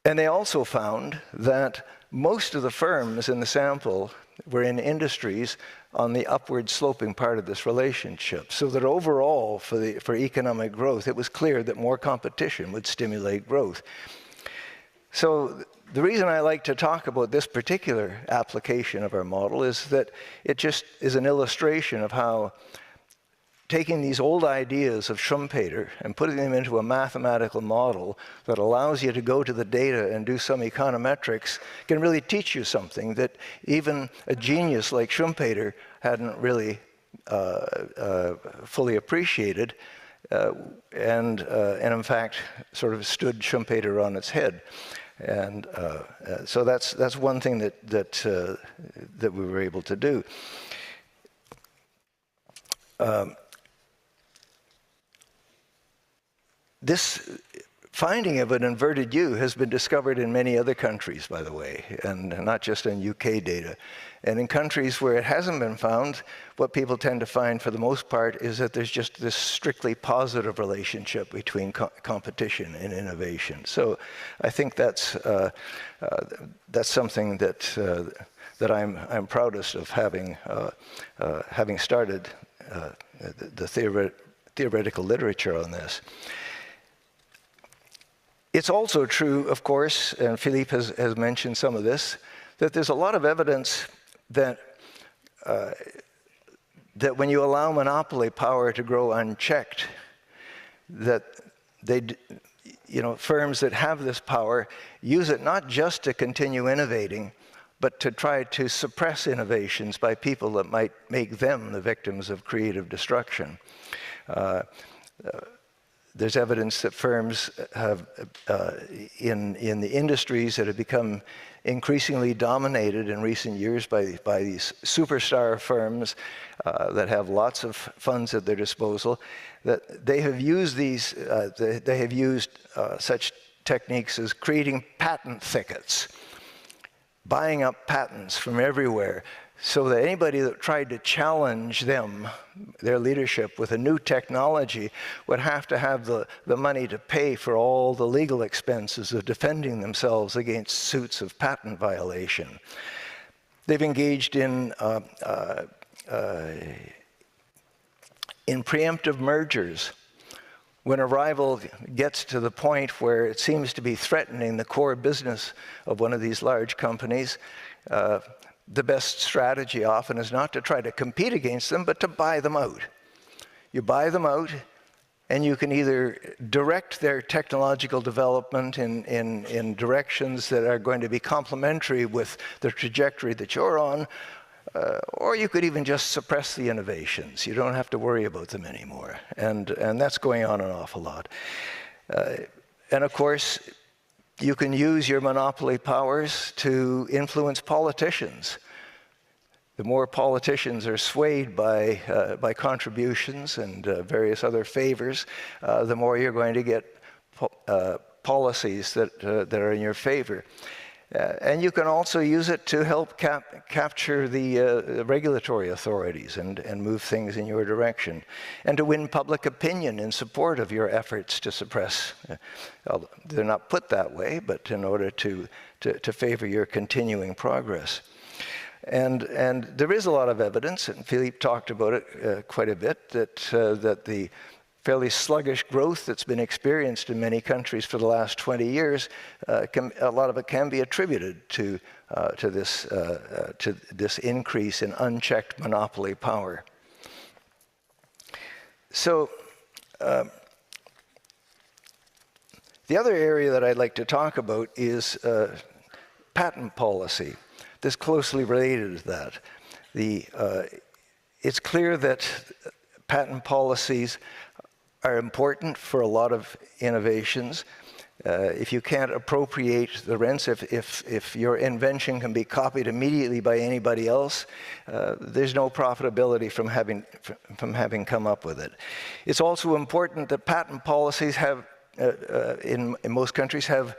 And they also found that most of the firms in the sample were in industries on the upward sloping part of this relationship. So that overall, for economic growth, it was clear that more competition would stimulate growth. So the reason I like to talk about this particular application of our model is that it just is an illustration of how taking these old ideas of Schumpeter and putting them into a mathematical model that allows you to go to the data and do some econometrics can really teach you something that even a genius like Schumpeter hadn't really fully appreciated, and in fact sort of stood Schumpeter on its head. And so that's one thing that we were able to do. This finding of an inverted U has been discovered in many other countries, by the way, and not just in UK data. And in countries where it hasn't been found, what people tend to find for the most part is that there's just this strictly positive relationship between competition and innovation. So I think that's something that I'm proudest of having started the theoretical literature on this. It's also true, of course, and Philippe has mentioned some of this, that there's a lot of evidence that that when you allow monopoly power to grow unchecked, that firms that have this power use it not just to continue innovating, but to try to suppress innovations by people that might make them the victims of creative destruction. There's evidence that firms have, in the industries that have become increasingly dominated in recent years by these superstar firms that have lots of funds at their disposal, that they have used such techniques as creating patent thickets, buying up patents from everywhere, so that anybody that tried to challenge them, their leadership, with a new technology would have to have the money to pay for all the legal expenses of defending themselves against suits of patent violation. They've engaged in preemptive mergers. When a rival gets to the point where it seems to be threatening the core business of one of these large companies, the best strategy often is not to try to compete against them, but to buy them out. You buy them out, and you can either direct their technological development in directions that are going to be complementary with the trajectory that you're on, or you could even just suppress the innovations. You don't have to worry about them anymore. And that's going on an awful lot. And of course, you can use your monopoly powers to influence politicians. The more politicians are swayed by contributions and various other favors, the more you're going to get policies that are in your favor. And you can also use it to help capture the regulatory authorities and move things in your direction, and to win public opinion in support of your efforts to suppress. They're not put that way, but in order to favor your continuing progress. And there is a lot of evidence, and Philippe talked about it quite a bit, that the fairly sluggish growth that's been experienced in many countries for the last 20 years, a lot of it can be attributed to this increase in unchecked monopoly power. So the other area that I'd like to talk about is patent policy. This closely related to that. It's clear that patent policies are important for a lot of innovations. If you can't appropriate the rents, if your invention can be copied immediately by anybody else, there's no profitability from having come up with it. It's also important that patent policies have, in most countries, have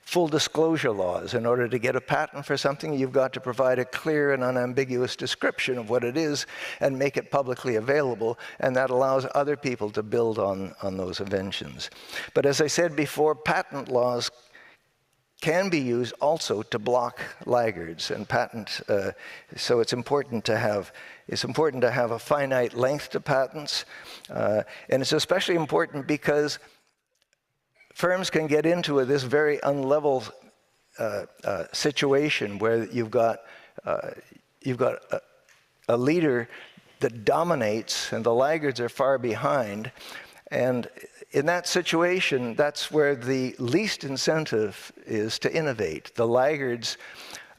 full disclosure laws. In order to get a patent for something, you've got to provide a clear and unambiguous description of what it is and make it publicly available, and that allows other people to build on those inventions. But as I said before, patent laws can be used also to block laggards and so it's important to have a finite length to patents, and it's especially important because firms can get into this very unlevel situation where you've got a leader that dominates and the laggards are far behind. And in that situation, that's where the least incentive is to innovate. The laggards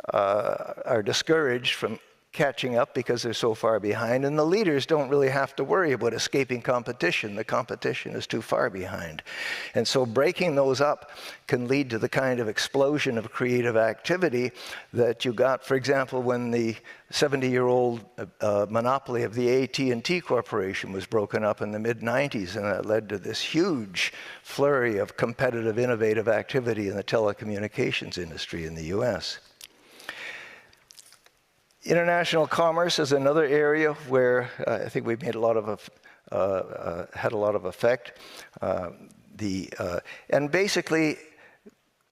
are discouraged from catching up because they're so far behind, and the leaders don't really have to worry about escaping competition. The competition is too far behind. And so breaking those up can lead to the kind of explosion of creative activity that you got, for example, when the 70-year-old monopoly of the AT&T Corporation was broken up in the mid-90s, and that led to this huge flurry of competitive, innovative activity in the telecommunications industry in the US. International commerce is another area where I think we've made a lot of had a lot of effect. And basically,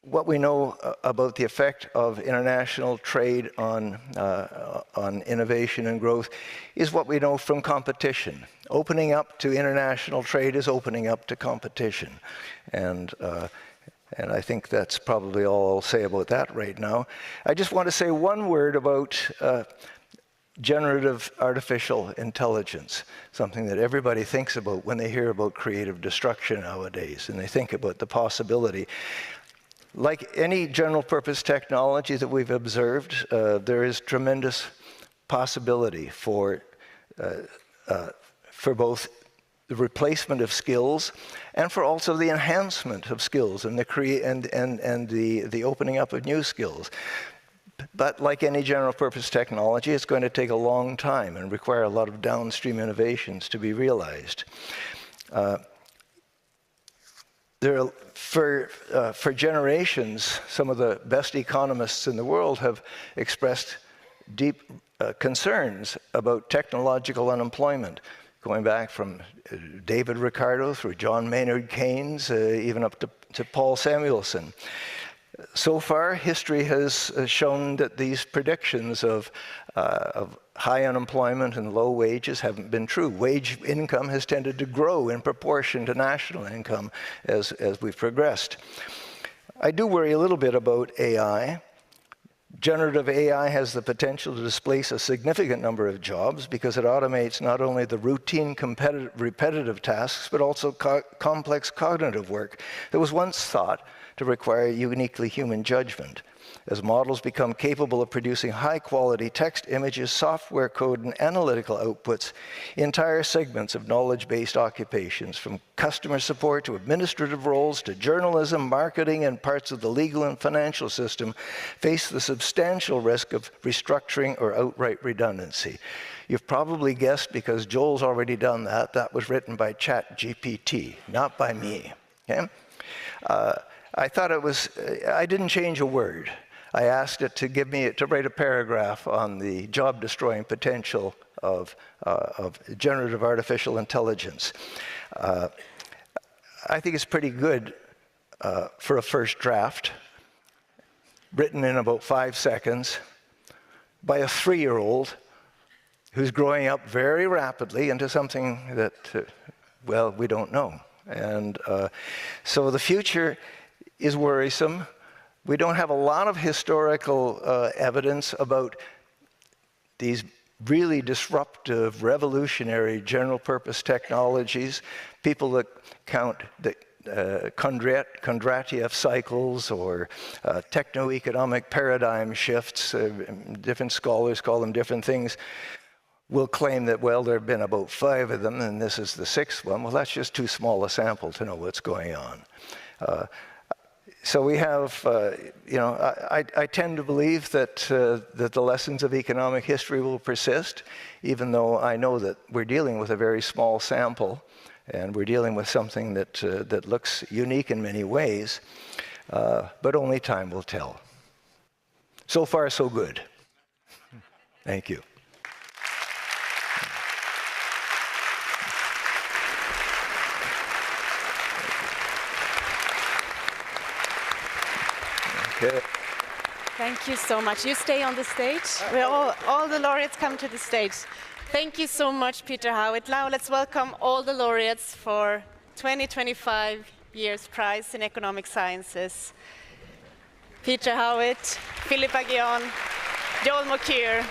what we know about the effect of international trade on innovation and growth is what we know from competition. Opening up to international trade is opening up to competition, and I think that's probably all I'll say about that right now. I just want to say one word about generative artificial intelligence, something that everybody thinks about when they hear about creative destruction nowadays, and they think about the possibility. Like any general purpose technology that we've observed, there is tremendous possibility for both the replacement of skills and for also the enhancement of skills and the opening up of new skills. But like any general purpose technology, it's going to take a long time and require a lot of downstream innovations to be realized. For generations, some of the best economists in the world have expressed deep concerns about technological unemployment, going back from David Ricardo through John Maynard Keynes, even up to Paul Samuelson. So far, history has shown that these predictions of high unemployment and low wages haven't been true. Wage income has tended to grow in proportion to national income as we've progressed. I do worry a little bit about AI, Generative AI has the potential to displace a significant number of jobs because it automates not only the routine, repetitive tasks, but also complex cognitive work that was once thought to require uniquely human judgment. As models become capable of producing high-quality text, images, software code, and analytical outputs, entire segments of knowledge-based occupations, from customer support to administrative roles to journalism, marketing, and parts of the legal and financial system, face the substantial risk of restructuring or outright redundancy. You've probably guessed, because Joel's already done that. That was written by ChatGPT, not by me. Okay? I thought it was, I didn't change a word. I asked it to write a paragraph on the job-destroying potential of generative artificial intelligence. I think it's pretty good for a first draft, written in about 5 seconds by a 3-year-old who's growing up very rapidly into something that, well, we don't know. And so the future is worrisome. We don't have a lot of historical evidence about these really disruptive, revolutionary, general-purpose technologies. People that count the Kondratiev cycles or techno-economic paradigm shifts, different scholars call them different things, will claim that, well, there have been about 5 of them, and this is the 6th one. Well, that's just too small a sample to know what's going on. So we have, you know, I tend to believe that, that the lessons of economic history will persist, even though I know that we're dealing with a very small sample, and we're dealing with something that, that looks unique in many ways, but only time will tell. So far, so good. Thank you. Okay. Thank you so much. You stay on the stage. All the laureates come to the stage. Thank you so much, Peter Howitt. Now let's welcome all the laureates for 2025 Year's Prize in Economic Sciences. Peter Howitt, Philip Aghion, Joel Mokyr,